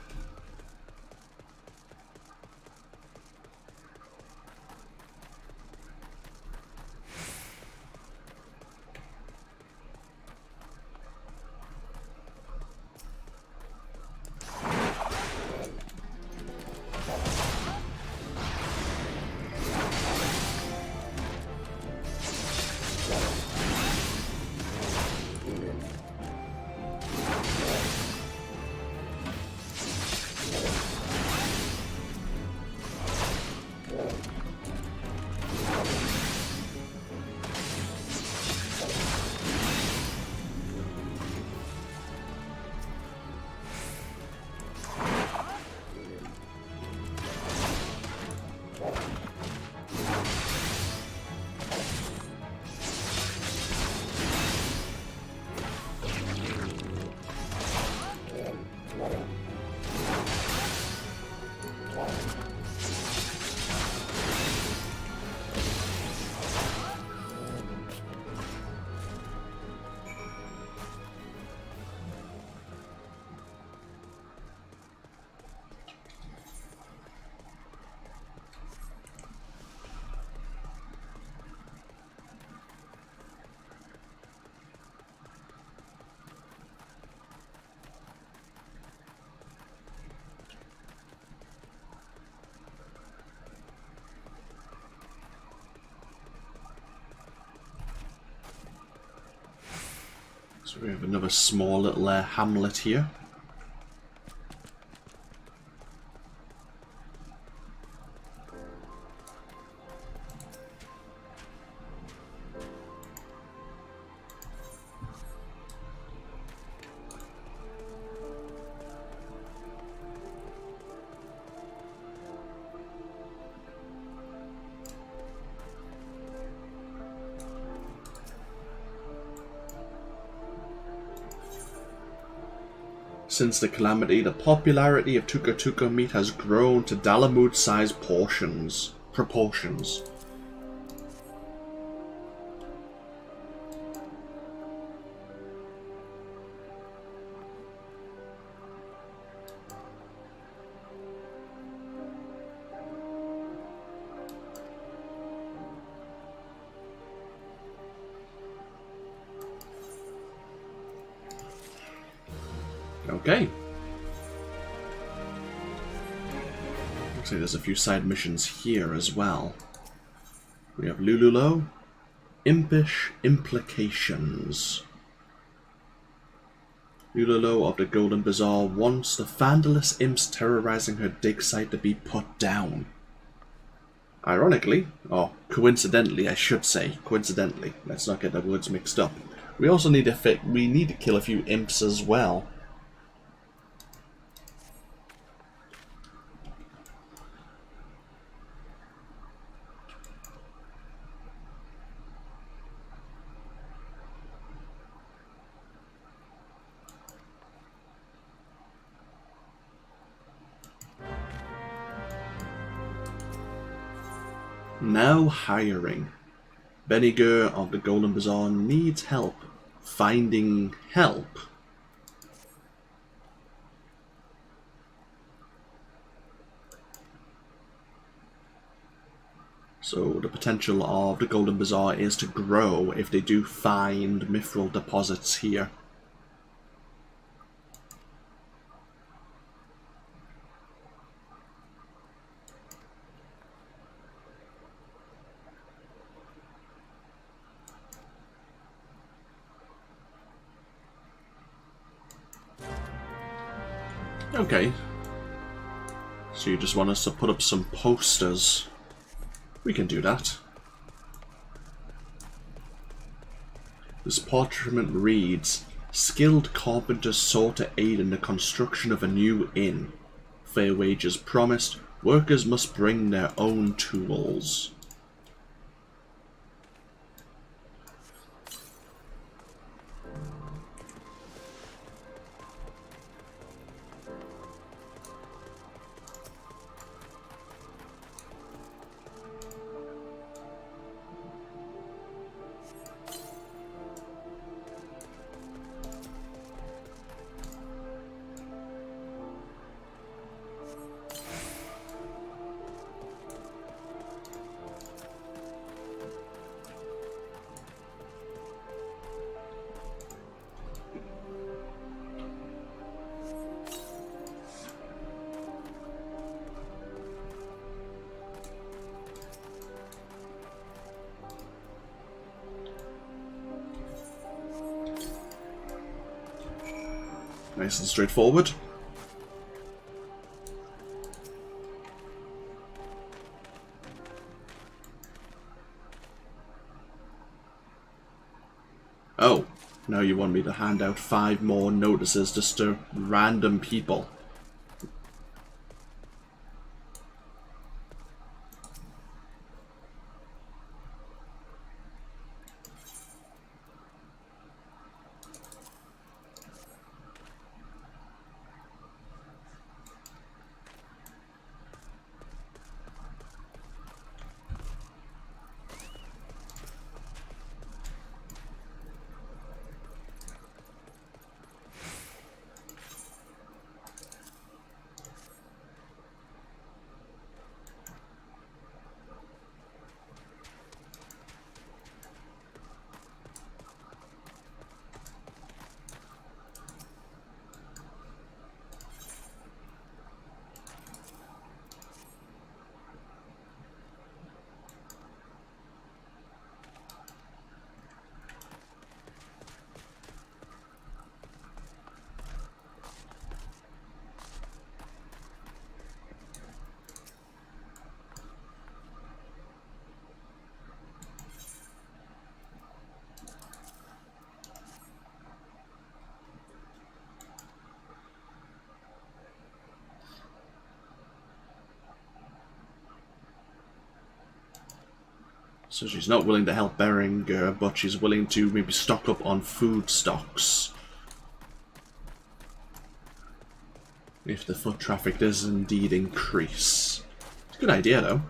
So we have another small little hamlet here. Since the calamity, the popularity of Tuco meat has grown to Dalamud-sized proportions. Okay. Looks like there's a few side missions here as well. We have Lululo, Impish Implications. Lululo of the Golden Bazaar wants the vandalous imps terrorizing her dig site to be put down. Ironically, or coincidentally I should say, coincidentally, let's not get the words mixed up. We also need to kill a few imps as well. Now hiring. Beniger of the Golden Bazaar needs help finding help. So the potential of the Golden Bazaar is to grow if they do find mithril deposits here. Okay. So you just want us to put up some posters. We can do that. This parchment reads, "Skilled carpenters sought to aid in the construction of a new inn. Fair wages promised. Workers must bring their own tools." Nice and straightforward. Oh, now you want me to hand out 5 more notices just to random people. So she's not willing to help Beringer, but she's willing to maybe stock up on food stocks. If the foot traffic does indeed increase. It's a good idea, though.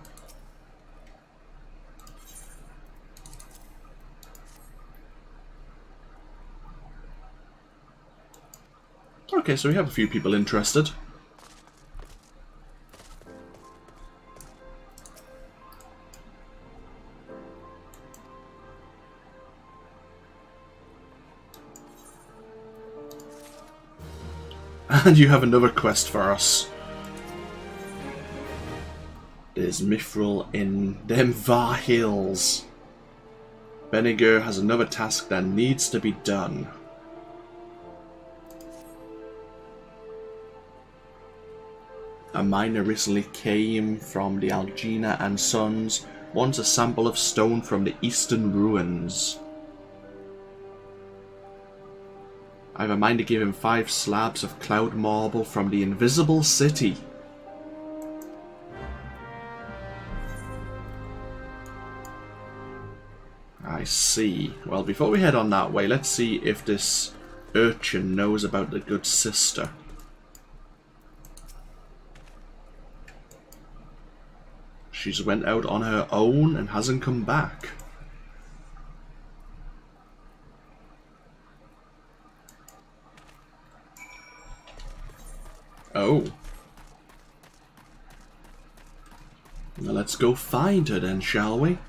Okay, so we have a few people interested. And you have another quest for us. There's mithril in them Var Hills. Beniger has another task that needs to be done. A miner recently came from the Amalj'aa and Scions, wants a sample of stone from the eastern ruins. I have a mind to give him 5 slabs of cloud marble from the invisible city. I see. Well, before we head on that way, let's see if this urchin knows about the good sister. She's went out on her own and hasn't come back. Oh. Well, let's go find her then, shall we?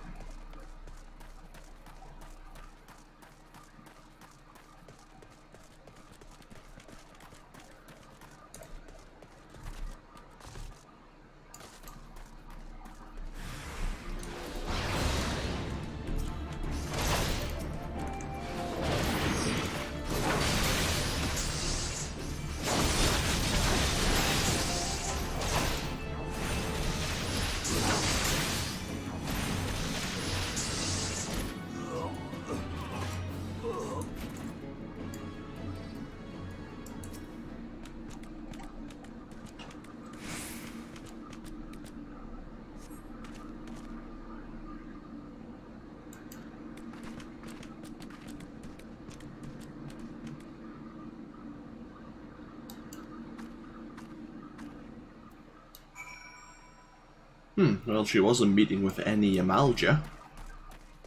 Well, she wasn't meeting with any Amalj'aa,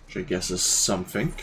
which I guess is something.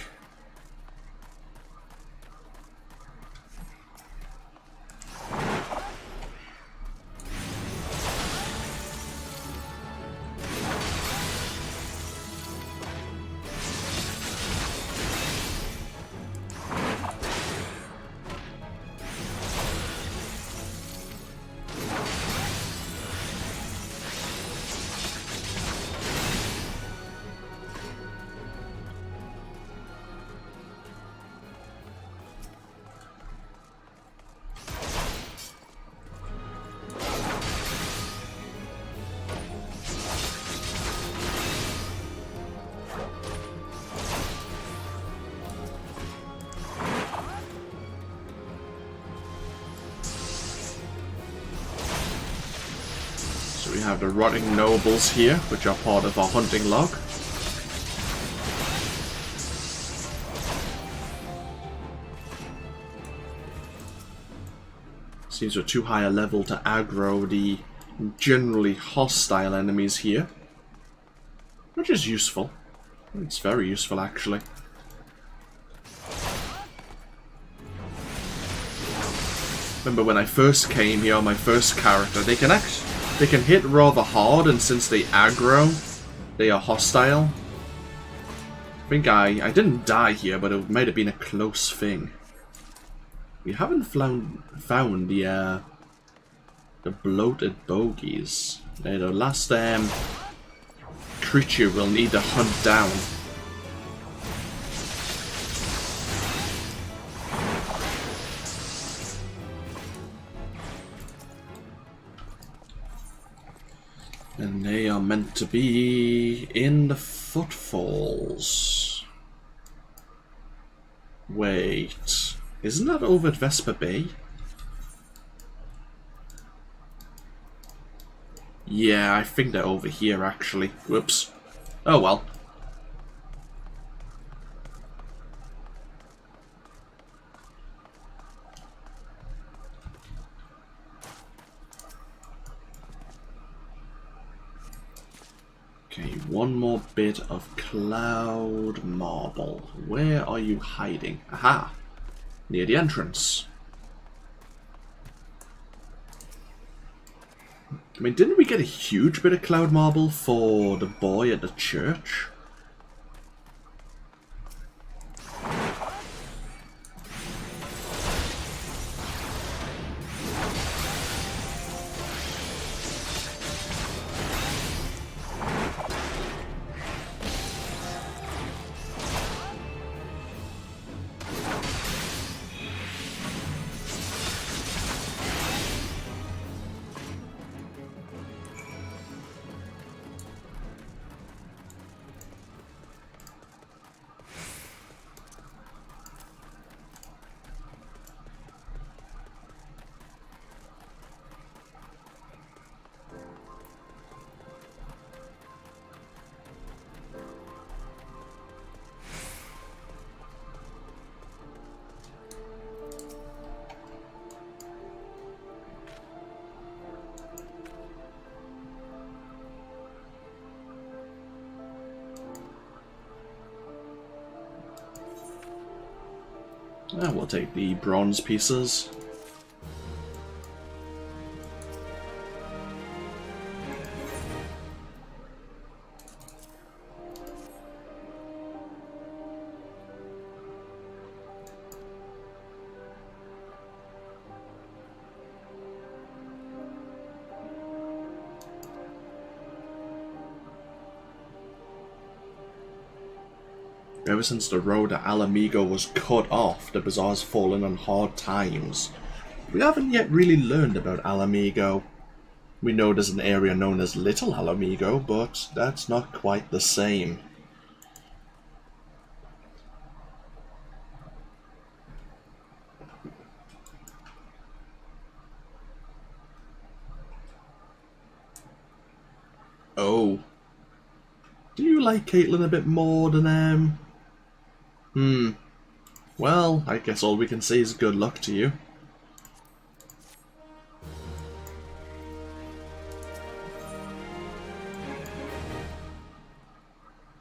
We have the rotting nobles here, which are part of our hunting log. Seems we're too high a level to aggro the generally hostile enemies here, which is useful. It's very useful, actually. Remember when I first came here, my first character, they can hit rather hard, and since they aggro, they are hostile. I think I didn't die here, but it might have been a close thing. We haven't found the bloated bogies. They're the last creature we'll need to hunt down. And they are meant to be in the footfalls. Wait, isn't that over at Vesper Bay? Yeah, I think they're over here actually. Whoops. Oh well. Okay, one more bit of cloud marble. Where are you hiding? Aha! Near the entrance. I mean, didn't we get a huge bit of cloud marble for the boy at the church? We'll take the bronze pieces. Ever since the road to Amalj'aa was cut off, the bazaar's fallen on hard times. We haven't yet really learned about Amalj'aa. We know there's an area known as Little Amalj'aa, but that's not quite the same. Oh. Do you like Caitlin a bit more than, Well, I guess all we can say is good luck to you.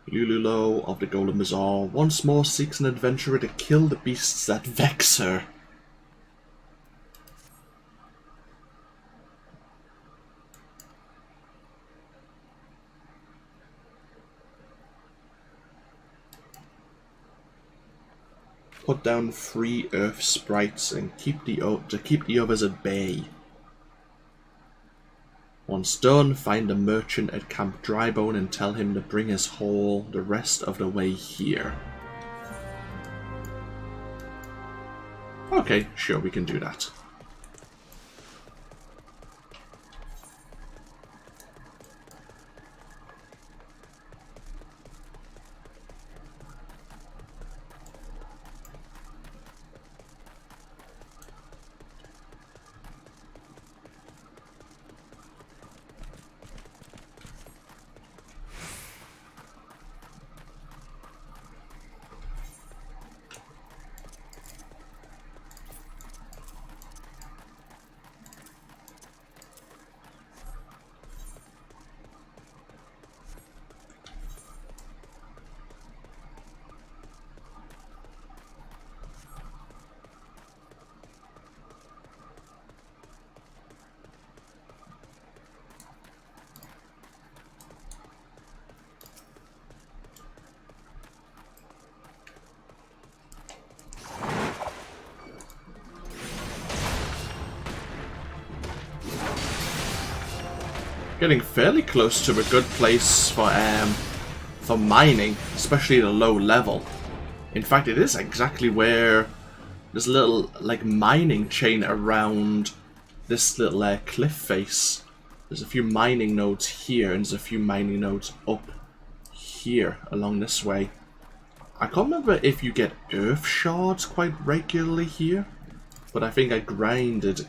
Lululo of the Golden Bazaar once more seeks an adventurer to kill the beasts that vex her. Put down 3 earth sprites and keep the others at bay. Once done, find a merchant at Camp Drybone and tell him to bring his haul the rest of the way here. Okay, sure, we can do that. Getting fairly close to a good place for mining, especially at a low level. In fact, it is exactly where there's a little like mining chain around this little cliff face. There's a few mining nodes here, and there's a few mining nodes up here along this way. I can't remember if you get earth shards quite regularly here, but I think I grinded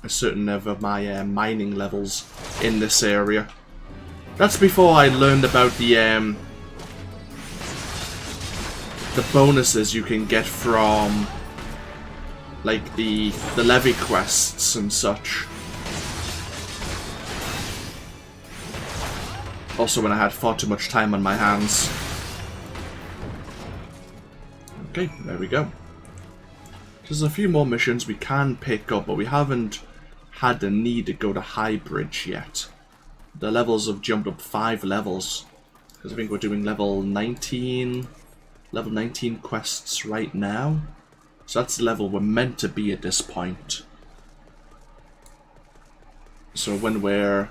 a certain of my mining levels in this area. That's before I learned about the bonuses you can get from like the levy quests and such. Also when I had far too much time on my hands. Okay, there we go. There's a few more missions we can pick up, but we haven't had the need to go to High Bridge yet. The levels have jumped up 5 levels, because I think we're doing level 19 quests right now. So that's the level we're meant to be at this point. So when we're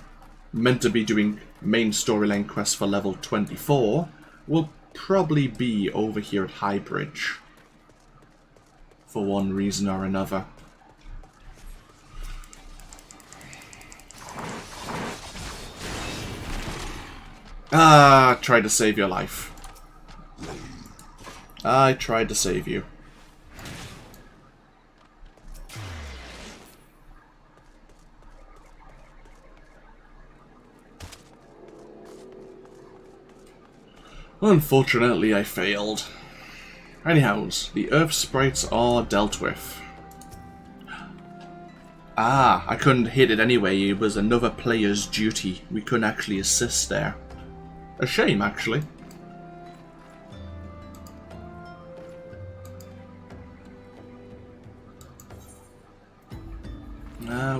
meant to be doing main storyline quests for level 24, we'll probably be over here at High Bridge for one reason or another. Ah, I tried to save your life. I tried to save you. Unfortunately, I failed. Anyhows, the earth sprites are dealt with. Ah, I couldn't hit it anyway. It was another player's duty. We couldn't actually assist there. A shame, actually.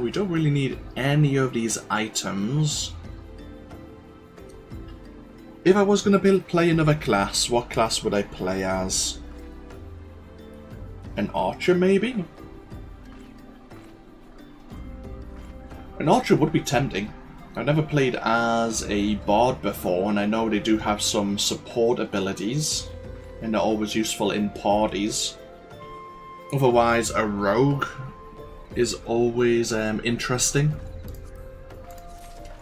We don't really need any of these items. If I was going to play another class, what class would I play as? An archer, maybe? An archer would be tempting. I've never played as a bard before, and I know they do have some support abilities, and they're always useful in parties. Otherwise, a rogue is always interesting.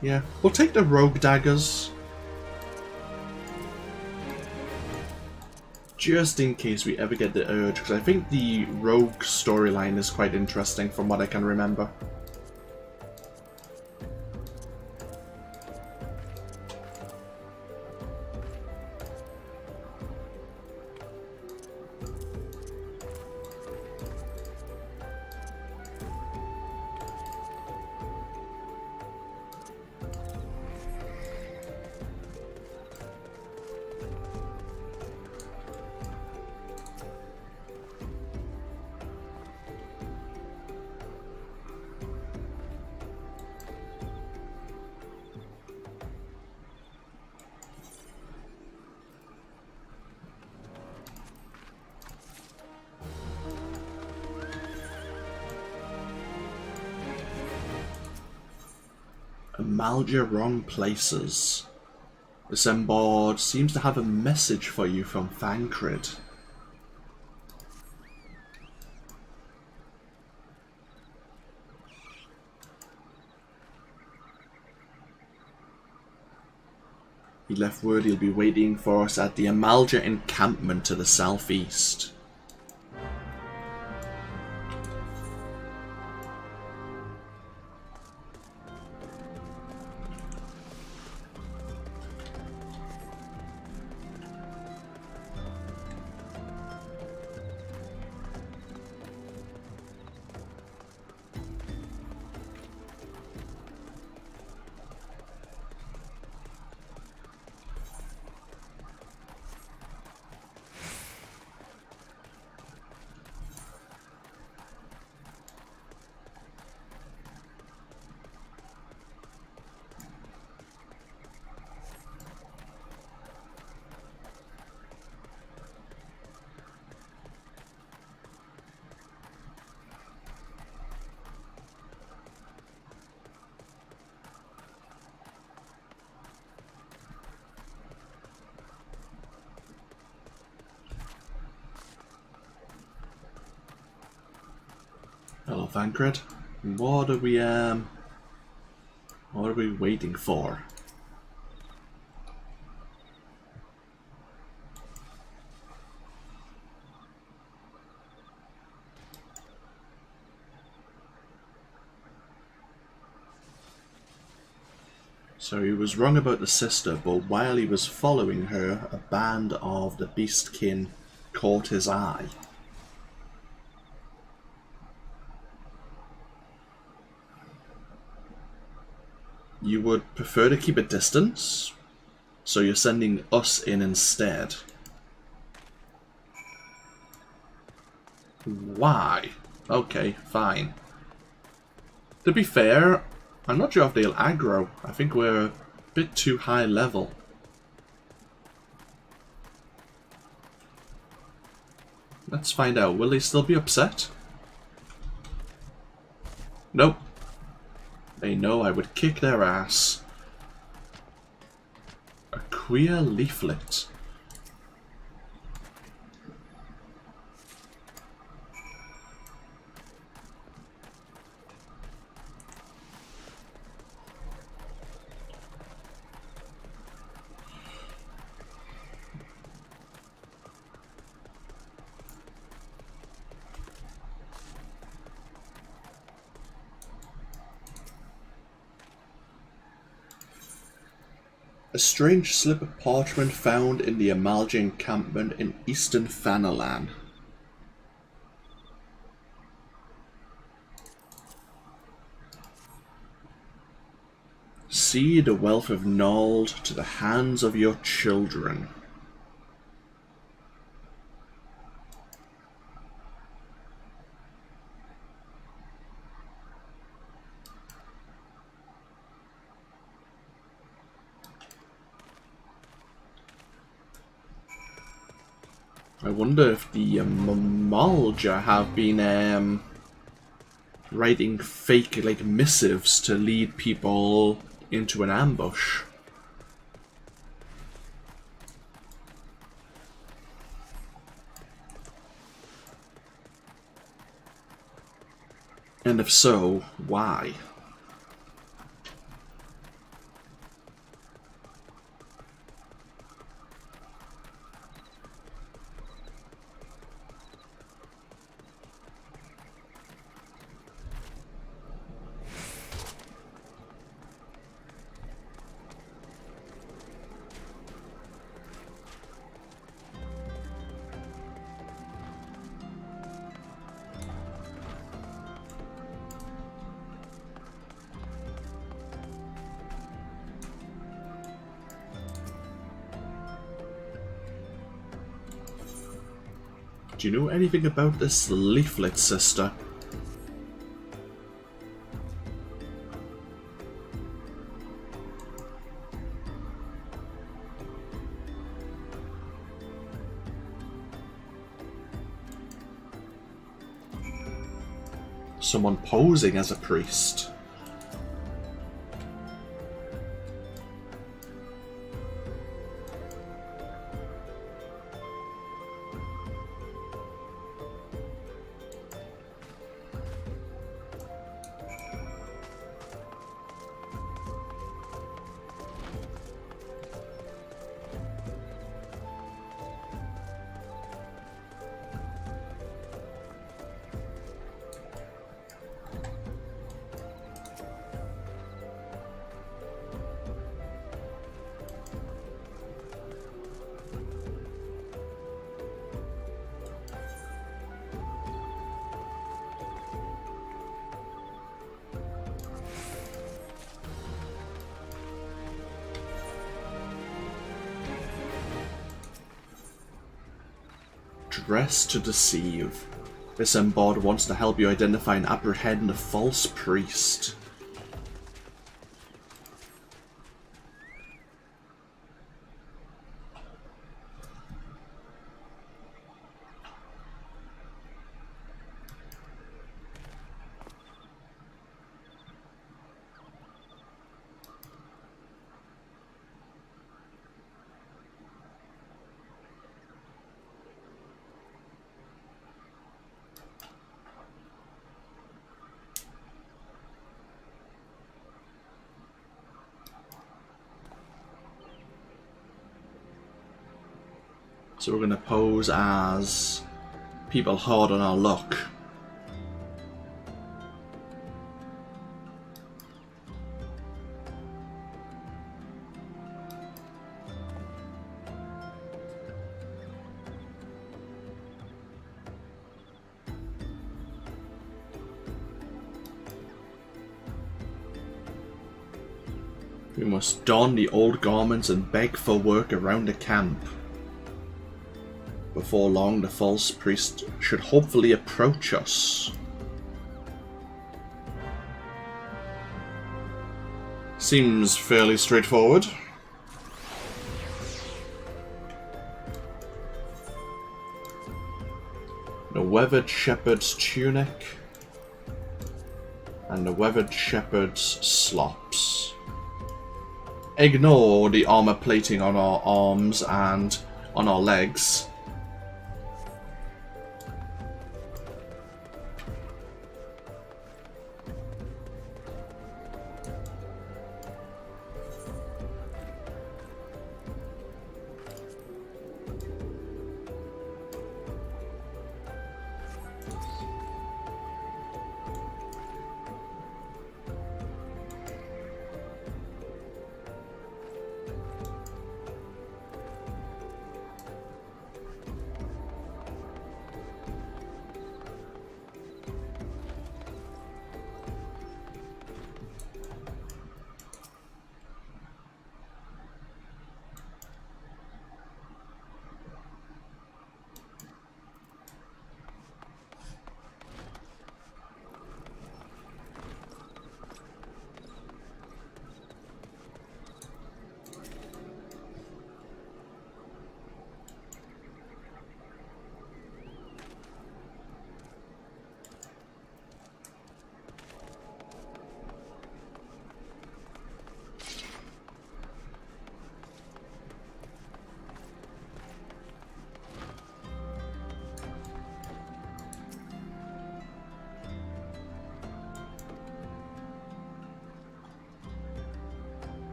Yeah, we'll take the rogue daggers. Just in case we ever get the urge, because I think the rogue storyline is quite interesting from what I can remember. Amalj'aa wrong places. This board seems to have a message for you from Thancred. He left word he'll be waiting for us at the Amalj'aa encampment to the southeast. Hello, Thancred. What are we waiting for? So he was wrong about the sister, but while he was following her, a band of the Beastkin caught his eye. You would prefer to keep a distance, so you're sending us in instead. Why? Okay, fine. To be fair, I'm not sure if they'll aggro. I think we're a bit too high level. Let's find out. Will they still be upset? Nope. They know I would kick their ass. A queer leaflet. A strange slip of parchment found in the Amalj'aa encampment in eastern Fanalan. See the wealth of Nald to the hands of your children. I wonder if the Amalj'aa have been writing fake like missives to lead people into an ambush. And if so, why? Do you know anything about this leaflet, sister? Someone posing as a priest. Dress to deceive. This board wants to help you identify and apprehend a false priest. So we're going to pose as people hard on our luck. We must don the old garments and beg for work around the camp. Before long, the false priest should hopefully approach us. Seems fairly straightforward. The weathered shepherd's tunic and the weathered shepherd's slops. Ignore the armor plating on our arms and on our legs.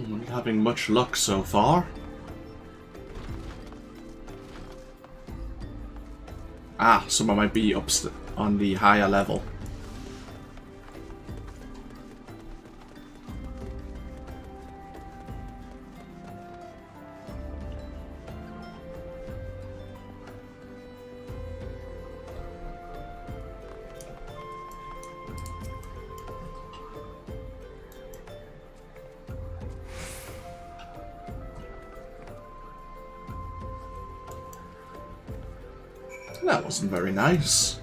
Not having much luck so far. Ah, someone might be up on the higher level. That wasn't very nice.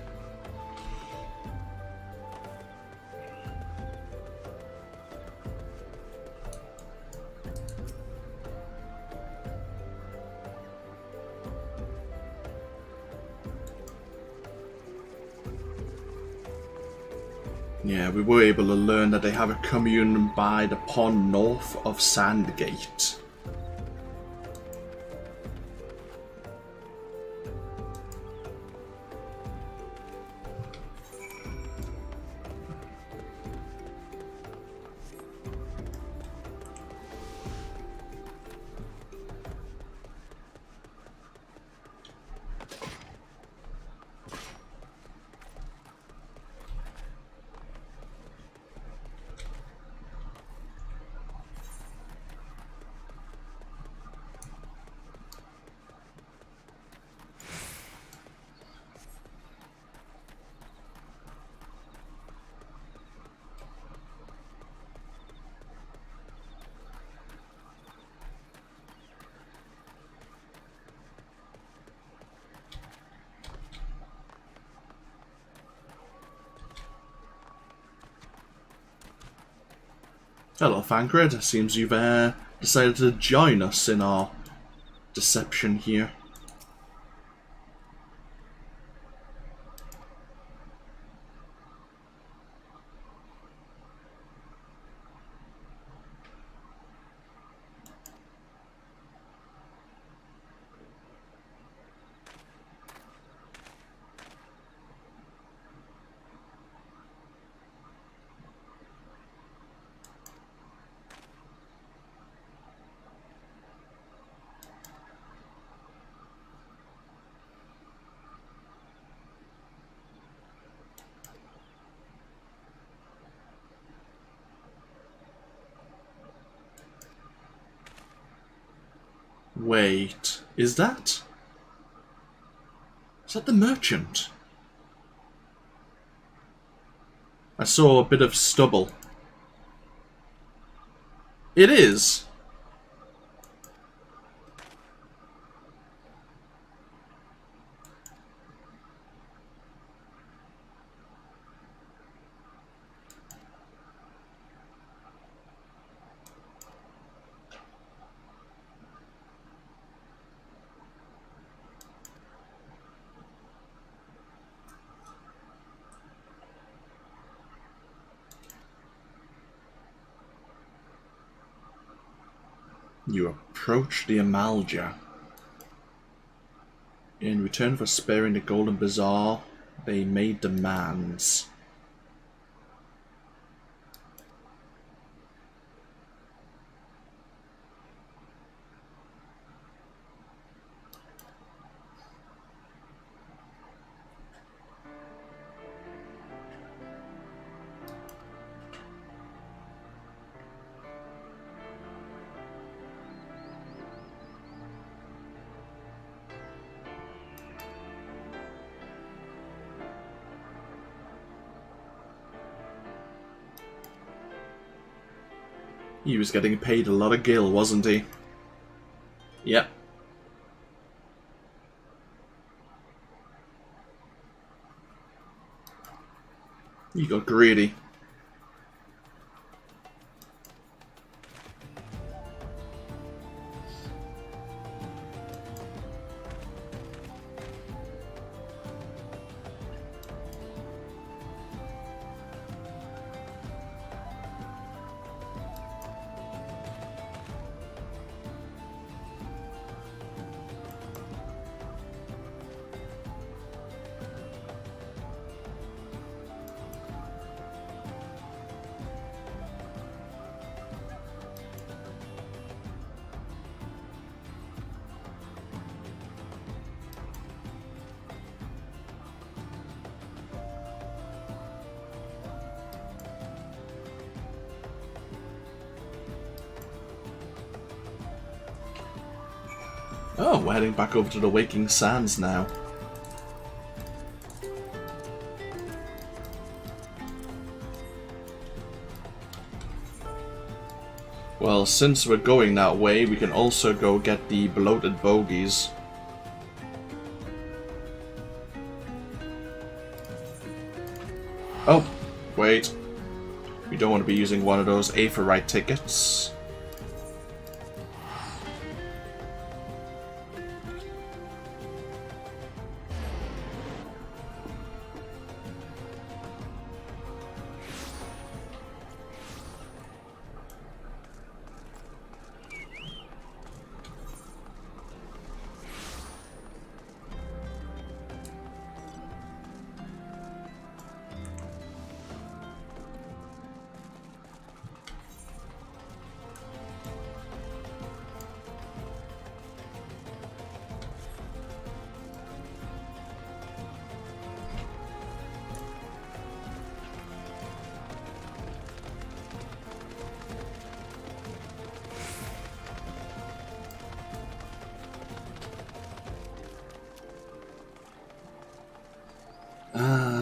Yeah, we were able to learn that they have a commune by the pond north of Sandgate. Hello, Thancred. Seems you've decided to join us in our deception here. Wait, is that? Is that the merchant? I saw a bit of stubble. It is. You approach the Amalj'aa. In return for sparing the Golden Bazaar, they made demands. He was getting paid a lot of gil, wasn't he? Yep. You got greedy. Oh, we're heading back over to the Waking Sands now. Well, since we're going that way, we can also go get the bloated bogies. Oh, wait. We don't want to be using one of those Aephorite tickets.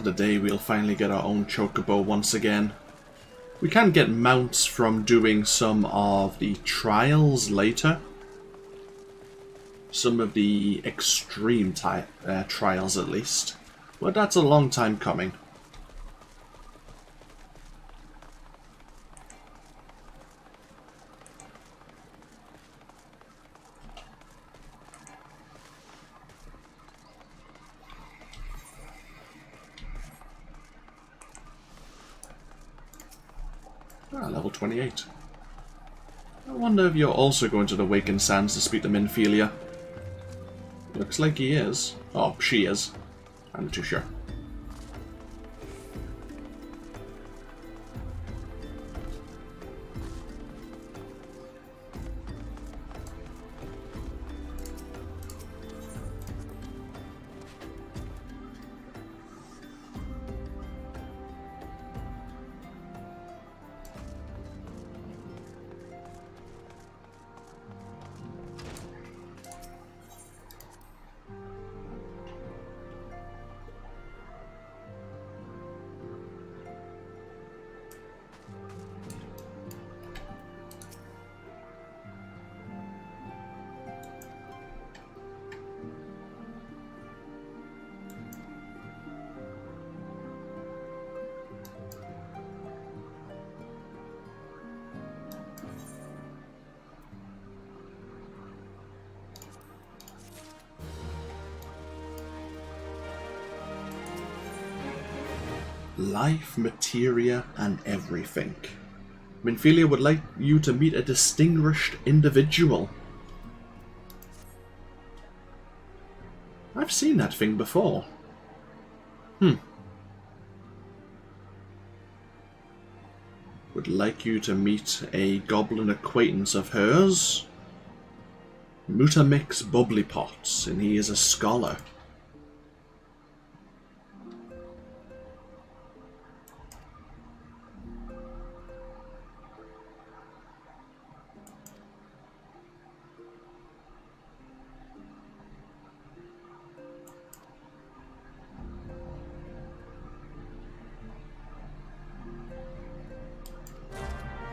The day we'll finally get our own chocobo once again. We can get mounts from doing some of the trials later. Some of the extreme type trials at least. But that's a long time coming. Level 28. I wonder if you're also going to the Wakened Sands to speak to Minfilia. Looks like he is. Oh, she is. I'm not too sure. Life, materia, and everything. Minfilia would like you to meet a distinguished individual. I've seen that thing before. Would like you to meet a goblin acquaintance of hers. Mutamix Bubblypots, and he is a scholar.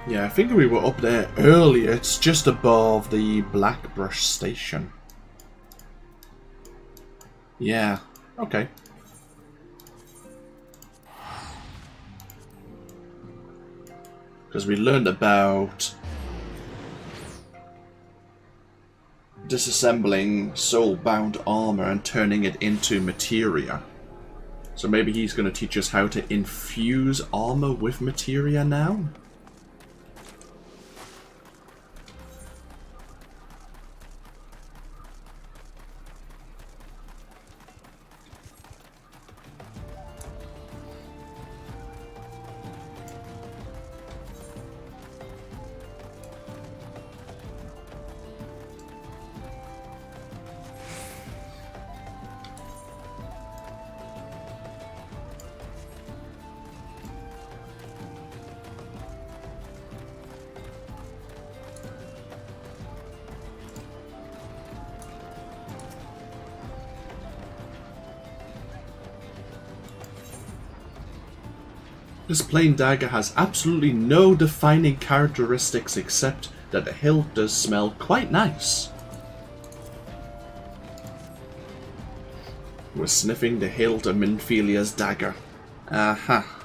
Yeah, I think we were up there earlier. It's just above the Blackbrush station. Yeah, okay. Because we learned about disassembling soul-bound armor and turning it into materia. So maybe he's going to teach us how to infuse armor with materia now? This plain dagger has absolutely no defining characteristics except that the hilt does smell quite nice. We're sniffing the hilt of Minfilia's dagger. Aha.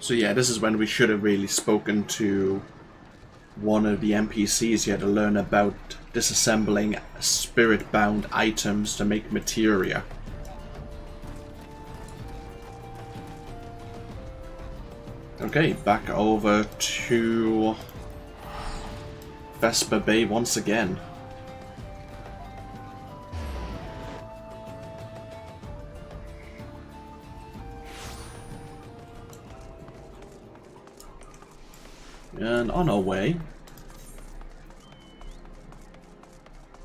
So yeah, this is when we should have really spoken to one of the NPCs here to learn about disassembling spirit-bound items to make materia. Okay, back over to Vesper Bay once again. And on our way,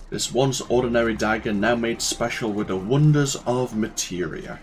this once ordinary dagger now made special with the wonders of materia.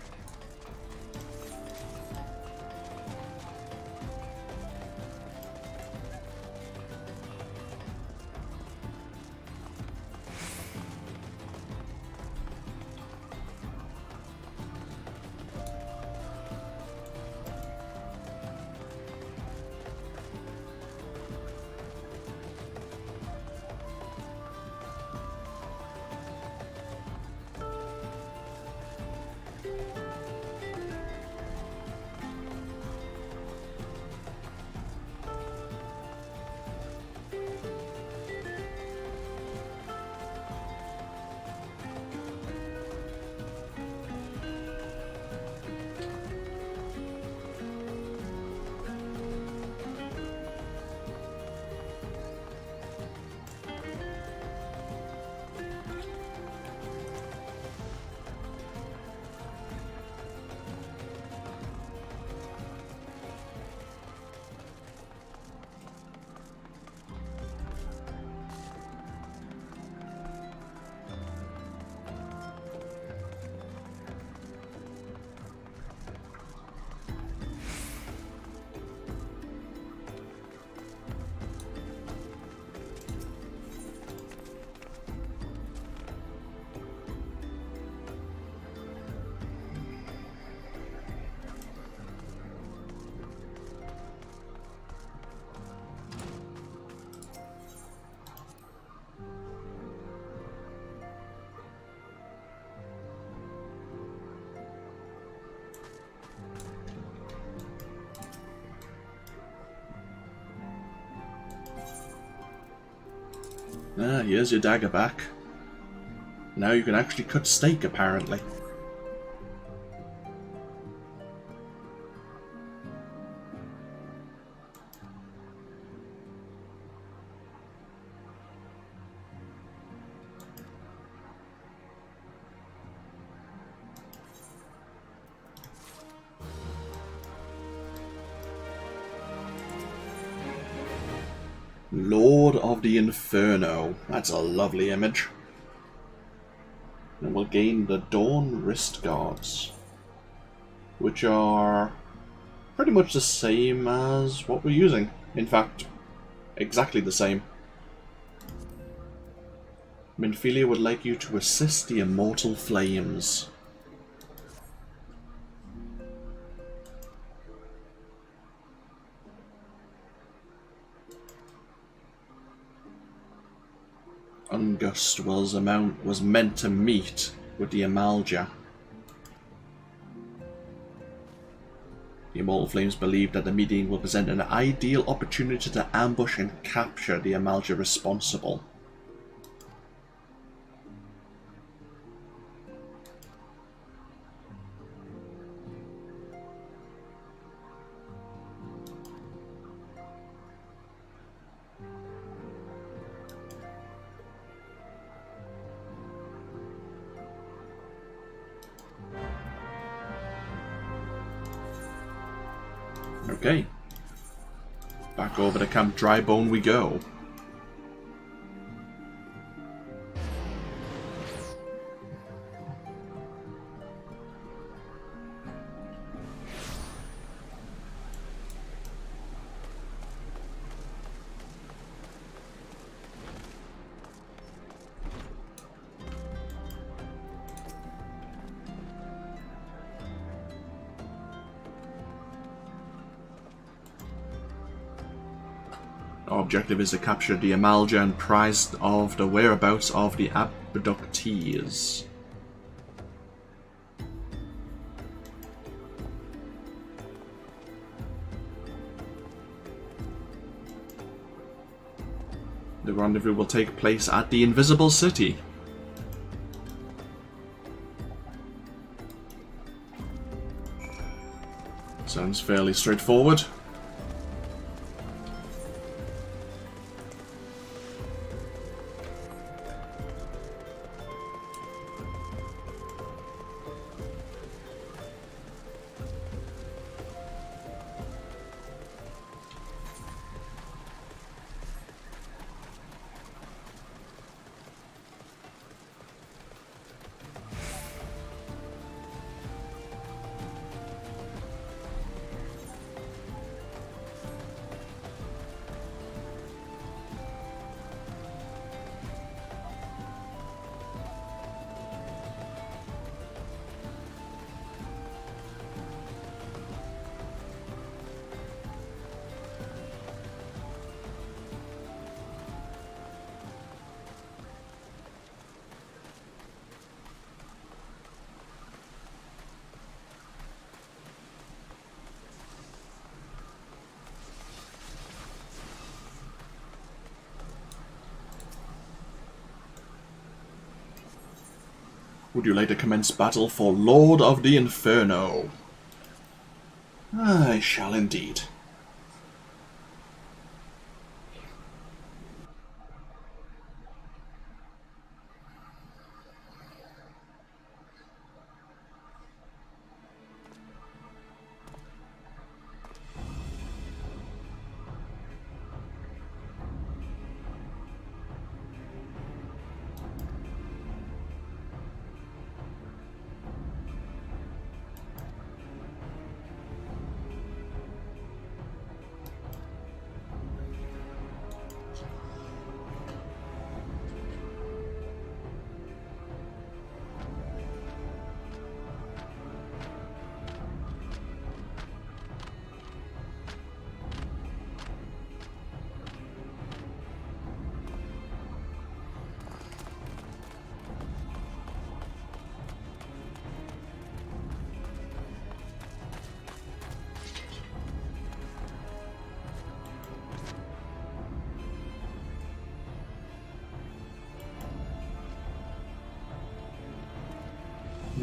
Ah, here's your dagger back. Now you can actually cut steak, apparently. Lord of the Inferno. That's a lovely image. And we'll gain the Dawn Wrist Guards, which are pretty much the same as what we're using. In fact, exactly the same. Minfilia would like you to assist the Immortal Flames. Ungust was meant to meet with the Amalj'aa. The Immortal Flames believe that the meeting will present an ideal opportunity to ambush and capture the Amalj'aa responsible. Okay. Back over to Camp Drybone we go. Our objective is to capture the Amalj'aa and prize of the whereabouts of the abductees. The rendezvous will take place at the Invisible City. Sounds fairly straightforward. Would you like to commence battle for Lord of the Inferno? I shall indeed.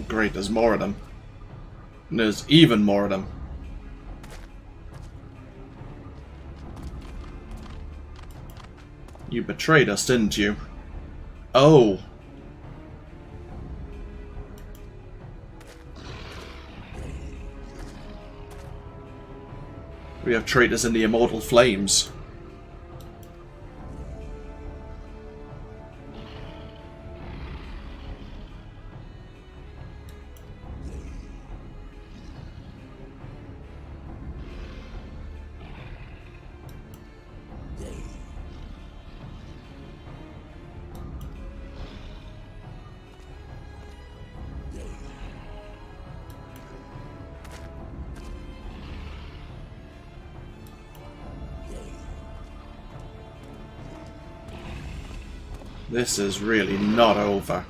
Great, there's more of them. And there's even more of them. You betrayed us, didn't you? Oh. We have traitors in the immortal flames. This is really not over.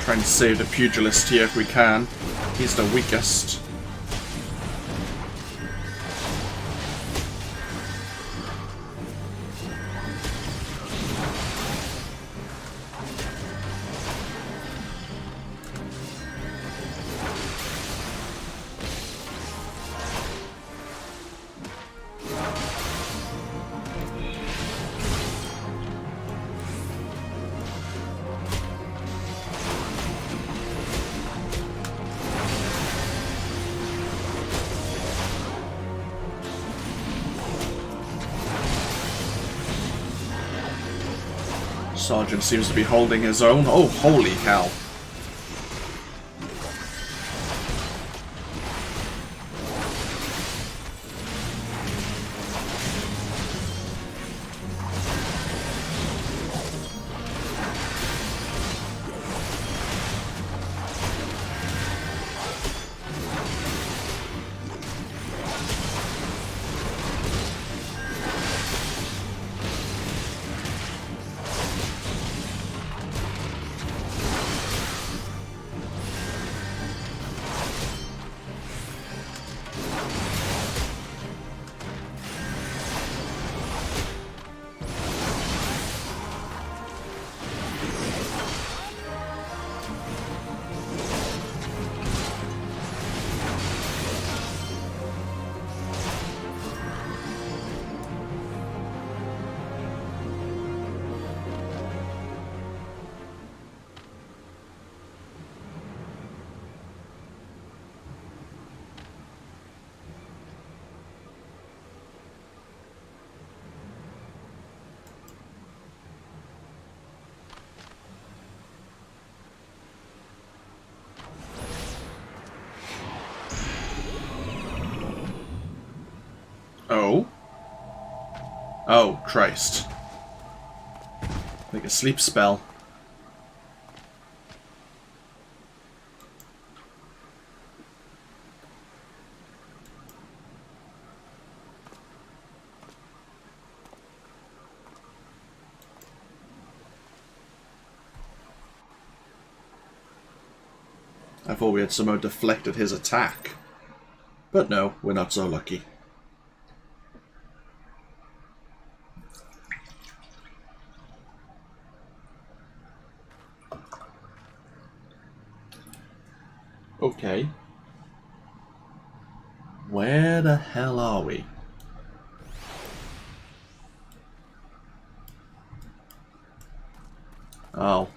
Trying to save the pugilist here if we can. He's the weakest. Sergeant seems to be holding his own. Oh, holy cow. Oh? Oh, Christ. Like a sleep spell. I thought we had somehow deflected his attack. But no, we're not so lucky. Okay. Where the hell are we? Oh,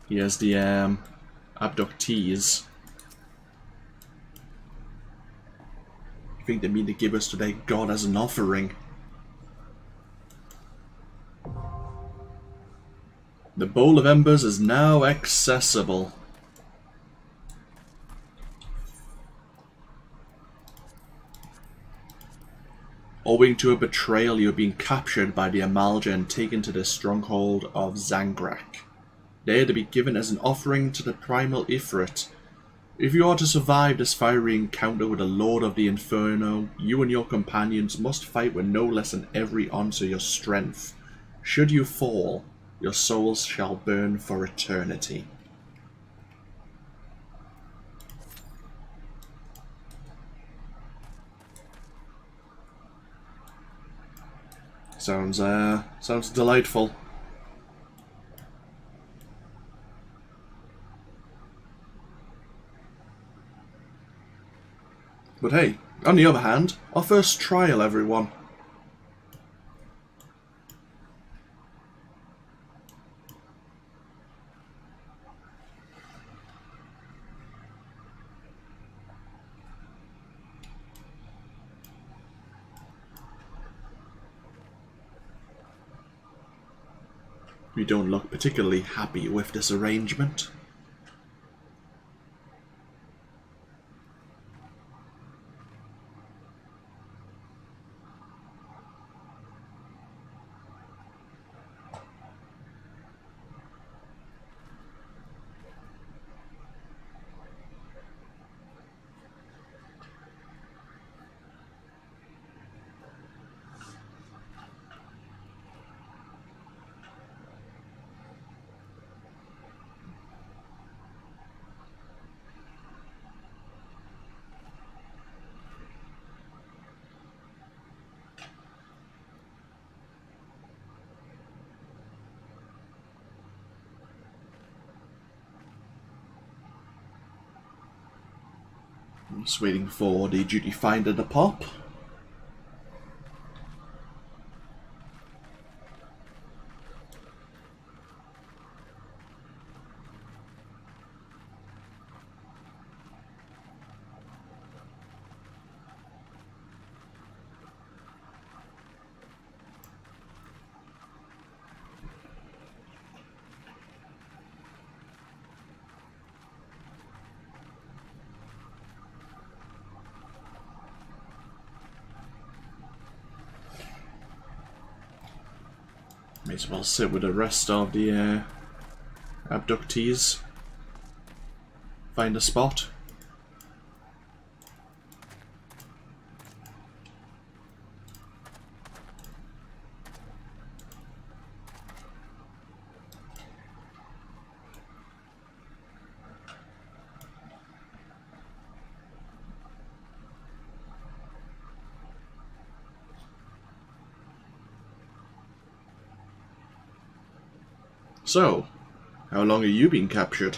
here's the abductees. I think they mean to give us to their god as an offering. The Bowl of Embers is now accessible. Owing to a betrayal, you have been captured by the Amalj'aa and taken to the stronghold of Zangrak. They are to be given as an offering to the primal Ifrit. If you are to survive this fiery encounter with the Lord of the Inferno, you and your companions must fight with no less than every ounce of your strength. Should you fall, your souls shall burn for eternity. Sounds delightful. But hey, on the other hand, our first trial, everyone. We don't look particularly happy with this arrangement. I'm just waiting for the duty finder to pop. May as well sit with the rest of the abductees. Find a spot. So, how long have you been captured?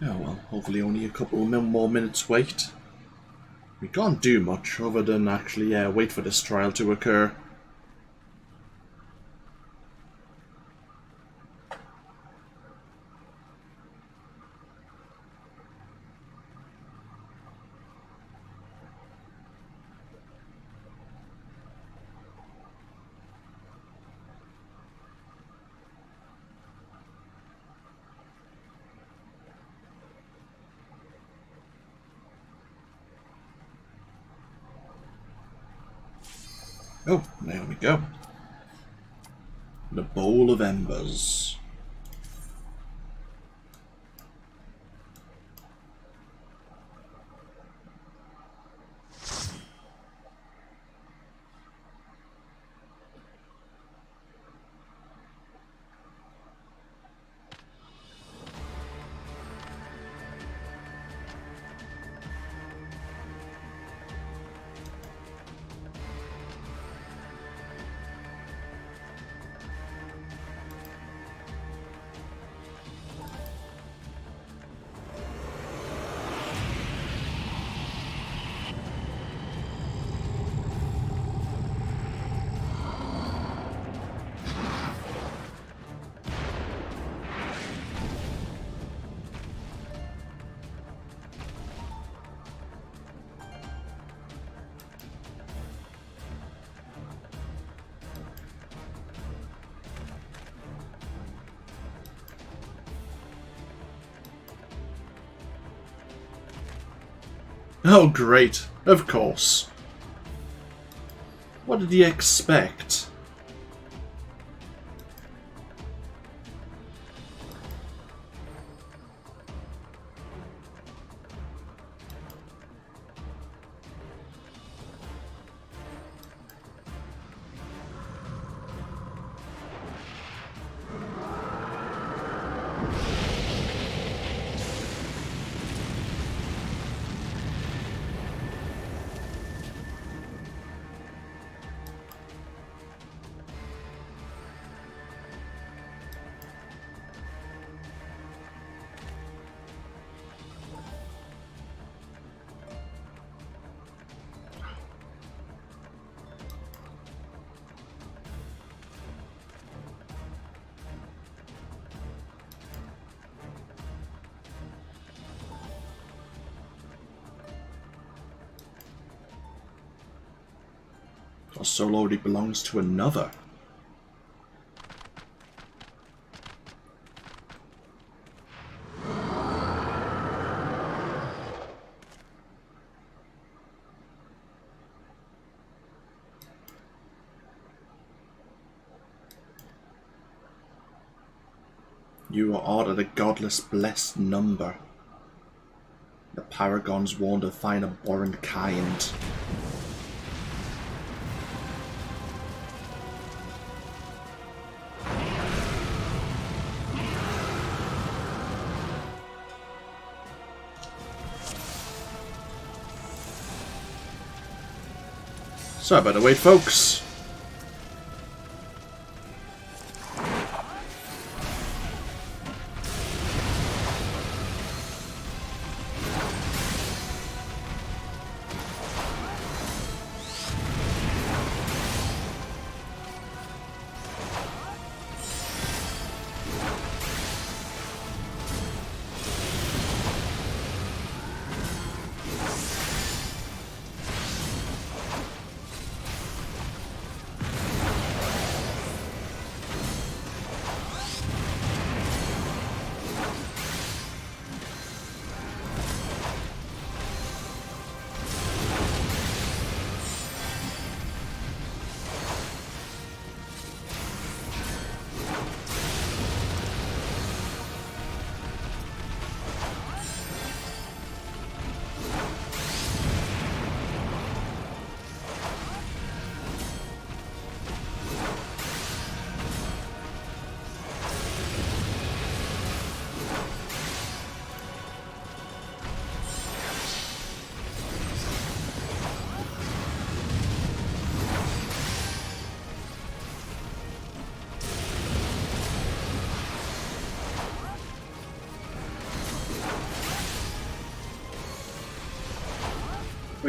Oh well, hopefully only a couple more minutes wait. We can't do much other than actually wait for this trial to occur. Oh, there we go. The Bowl of Embers. Oh, great. Of course. What did he expect? Our soul already belongs to another. You are ordered a godless blessed number. The paragons warned of fine abhorrent kind. So I better wait, folks.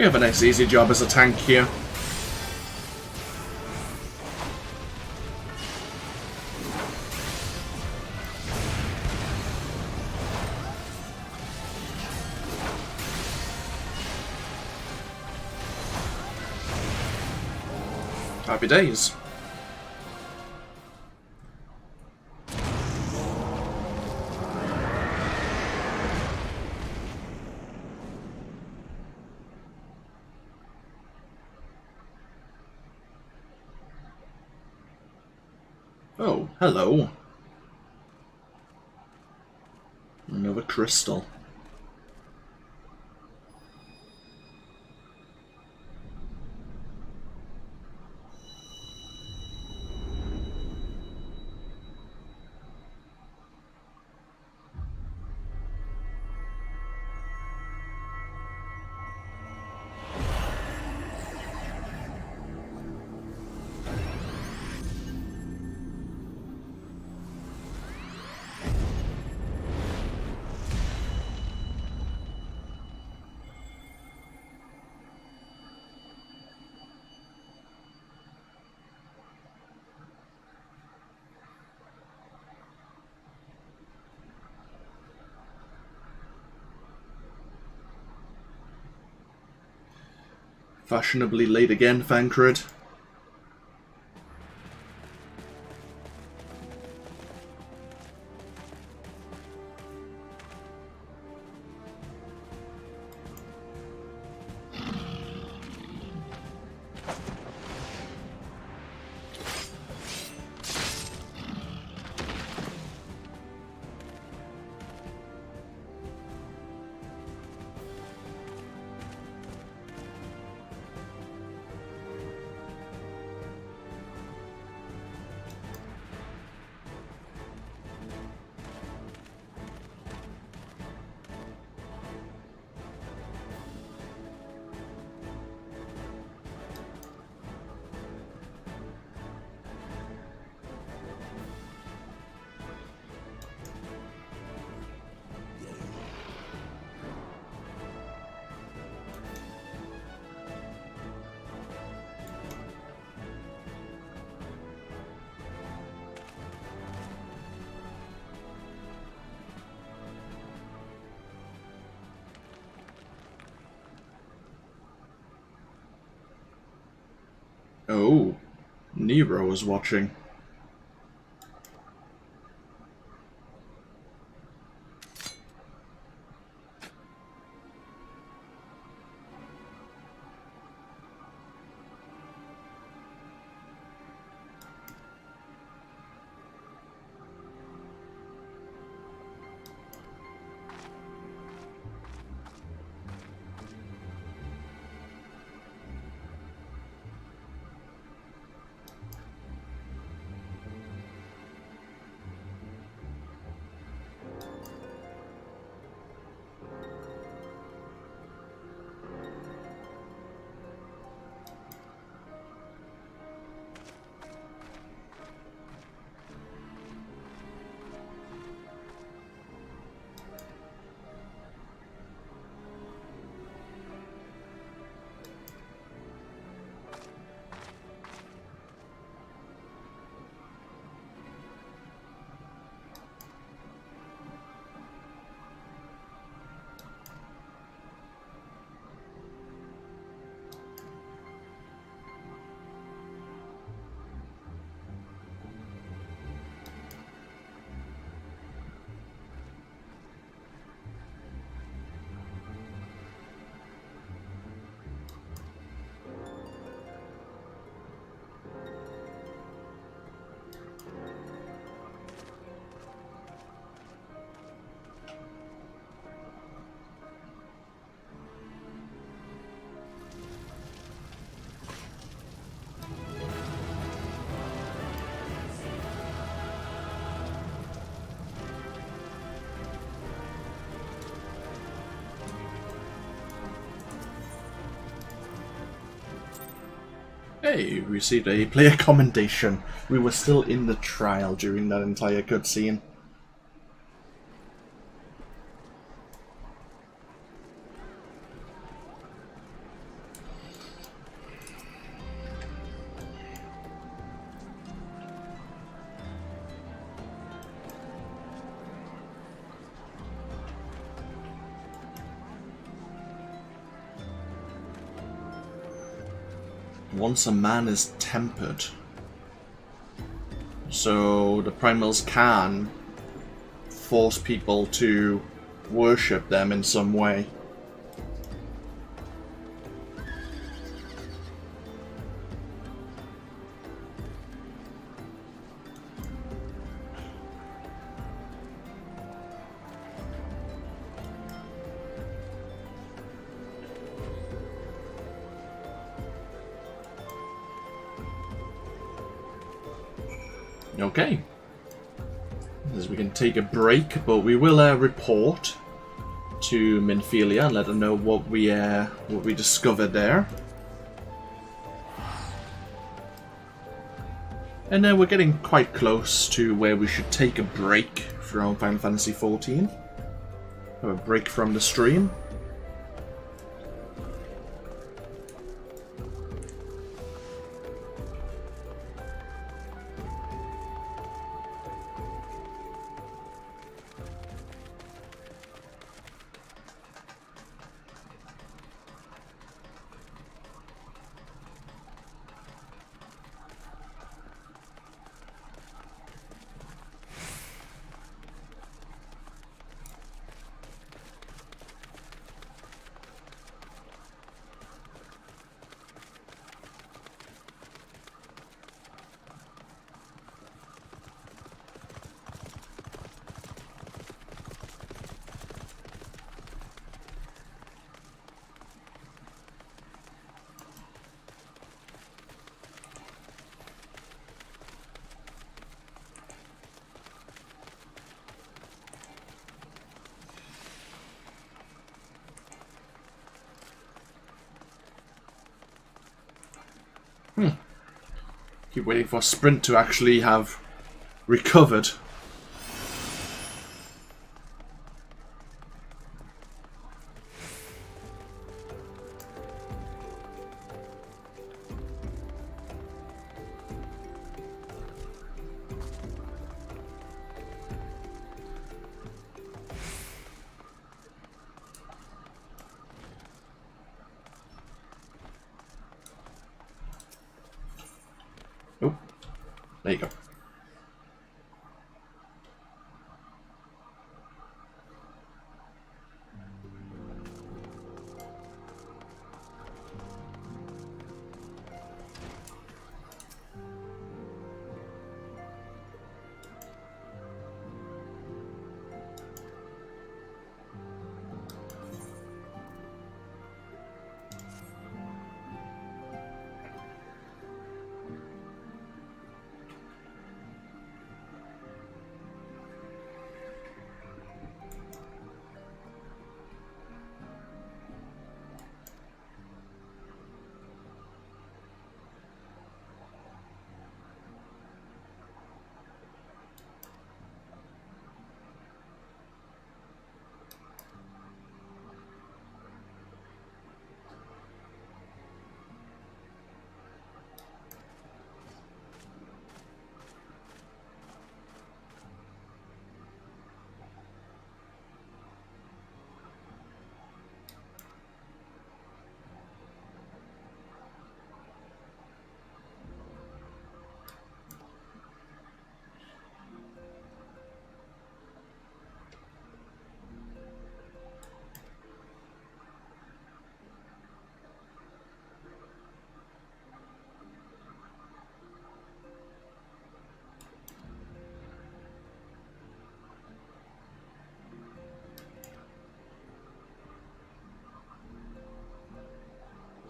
We have a nice easy job as a tank here. Happy days. Oh, hello. Another crystal. Fashionably late again, Thancred. Oh, Nero is watching. Hey, we received a player commendation. We were still in the trial during that entire cutscene. Once a man is tempered, so the primals can force people to worship them in some way. Okay. As we can take a break, but we will report to Minfilia and let them know what we discovered there. And then we're getting quite close to where we should take a break from Final Fantasy XIV. Have a break from the stream. Keep waiting for Sprint to actually have recovered. Oh, there you go.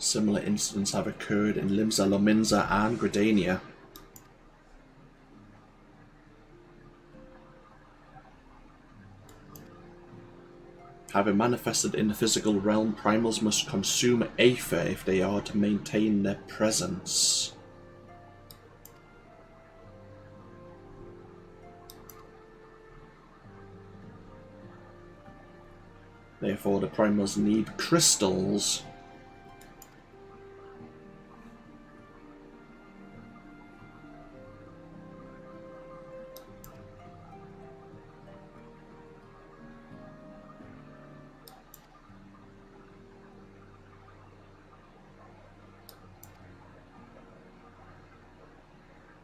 Similar incidents have occurred in Limsa Lominsa and Gridania. Having manifested in the physical realm, primals must consume aether if they are to maintain their presence. Therefore, the primals need crystals.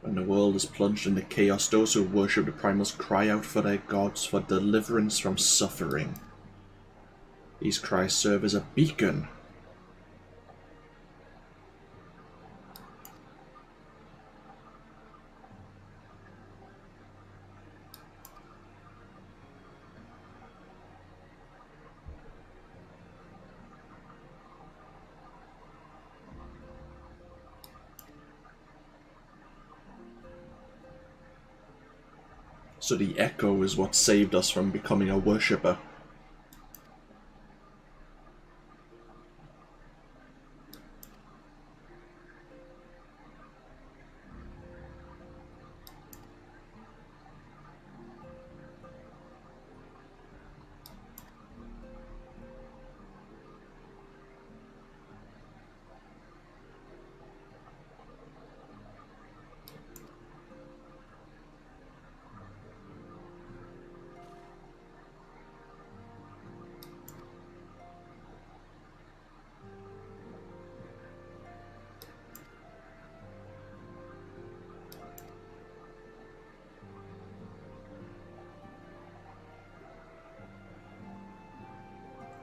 When the world is plunged into chaos, those who worship the primals cry out for their gods for deliverance from suffering. These cries serve as a beacon. So the echo is what saved us from becoming a worshipper.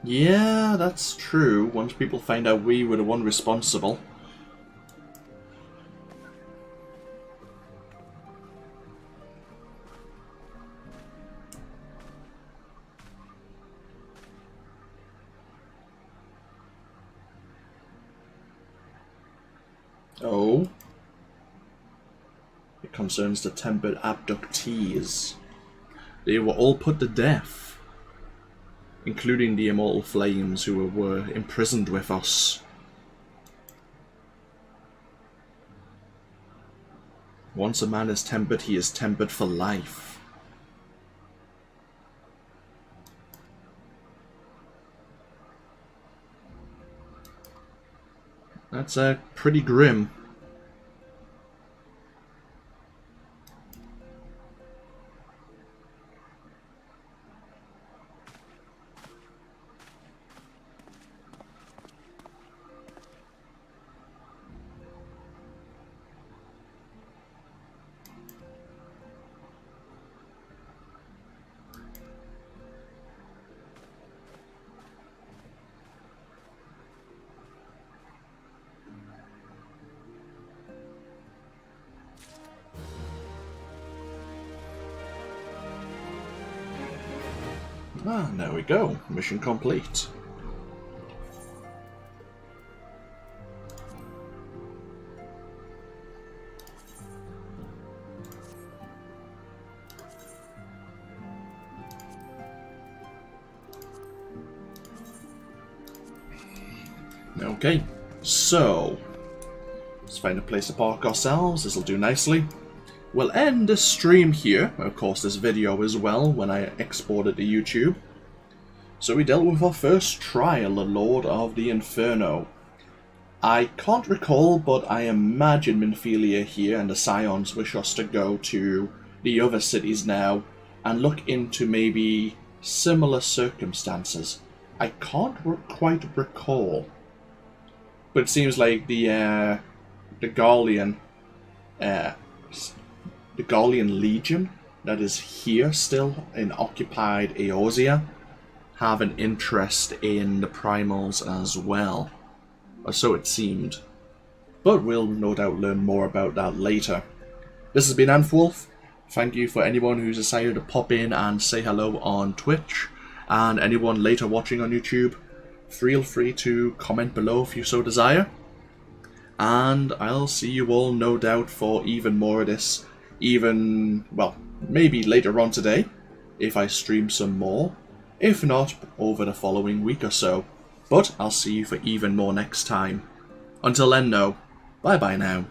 Yeah, that's true. Once people find out we were the one responsible. Oh. It concerns the tempered abductees. They were all put to death, including the immortal flames who were imprisoned with us. Once a man is tempered, he is tempered for life. That's pretty grim. Ah, there we go. Mission complete. Okay, so let's find a place to park ourselves. This'll do nicely. We'll end this stream here, of course this video as well, when I export it to YouTube. So we dealt with our first trial, the Lord of the Inferno. I can't recall, but I imagine Minfilia here and the Scions wish us to go to the other cities now and look into maybe similar circumstances. I can't quite recall, but it seems like the Gallian Legion that is here still in occupied Eorzea have an interest in the primals as well, or so it seemed, but we'll no doubt learn more about that later. This has been AnthWolf. Thank you for anyone who's decided to pop in and say hello on Twitch, and anyone later watching on YouTube, feel free to comment below if you so desire, and I'll see you all no doubt for even more of this, well, maybe later on today, if I stream some more, if not, over the following week or so, but I'll see you for even more next time. Until then, no, bye bye now.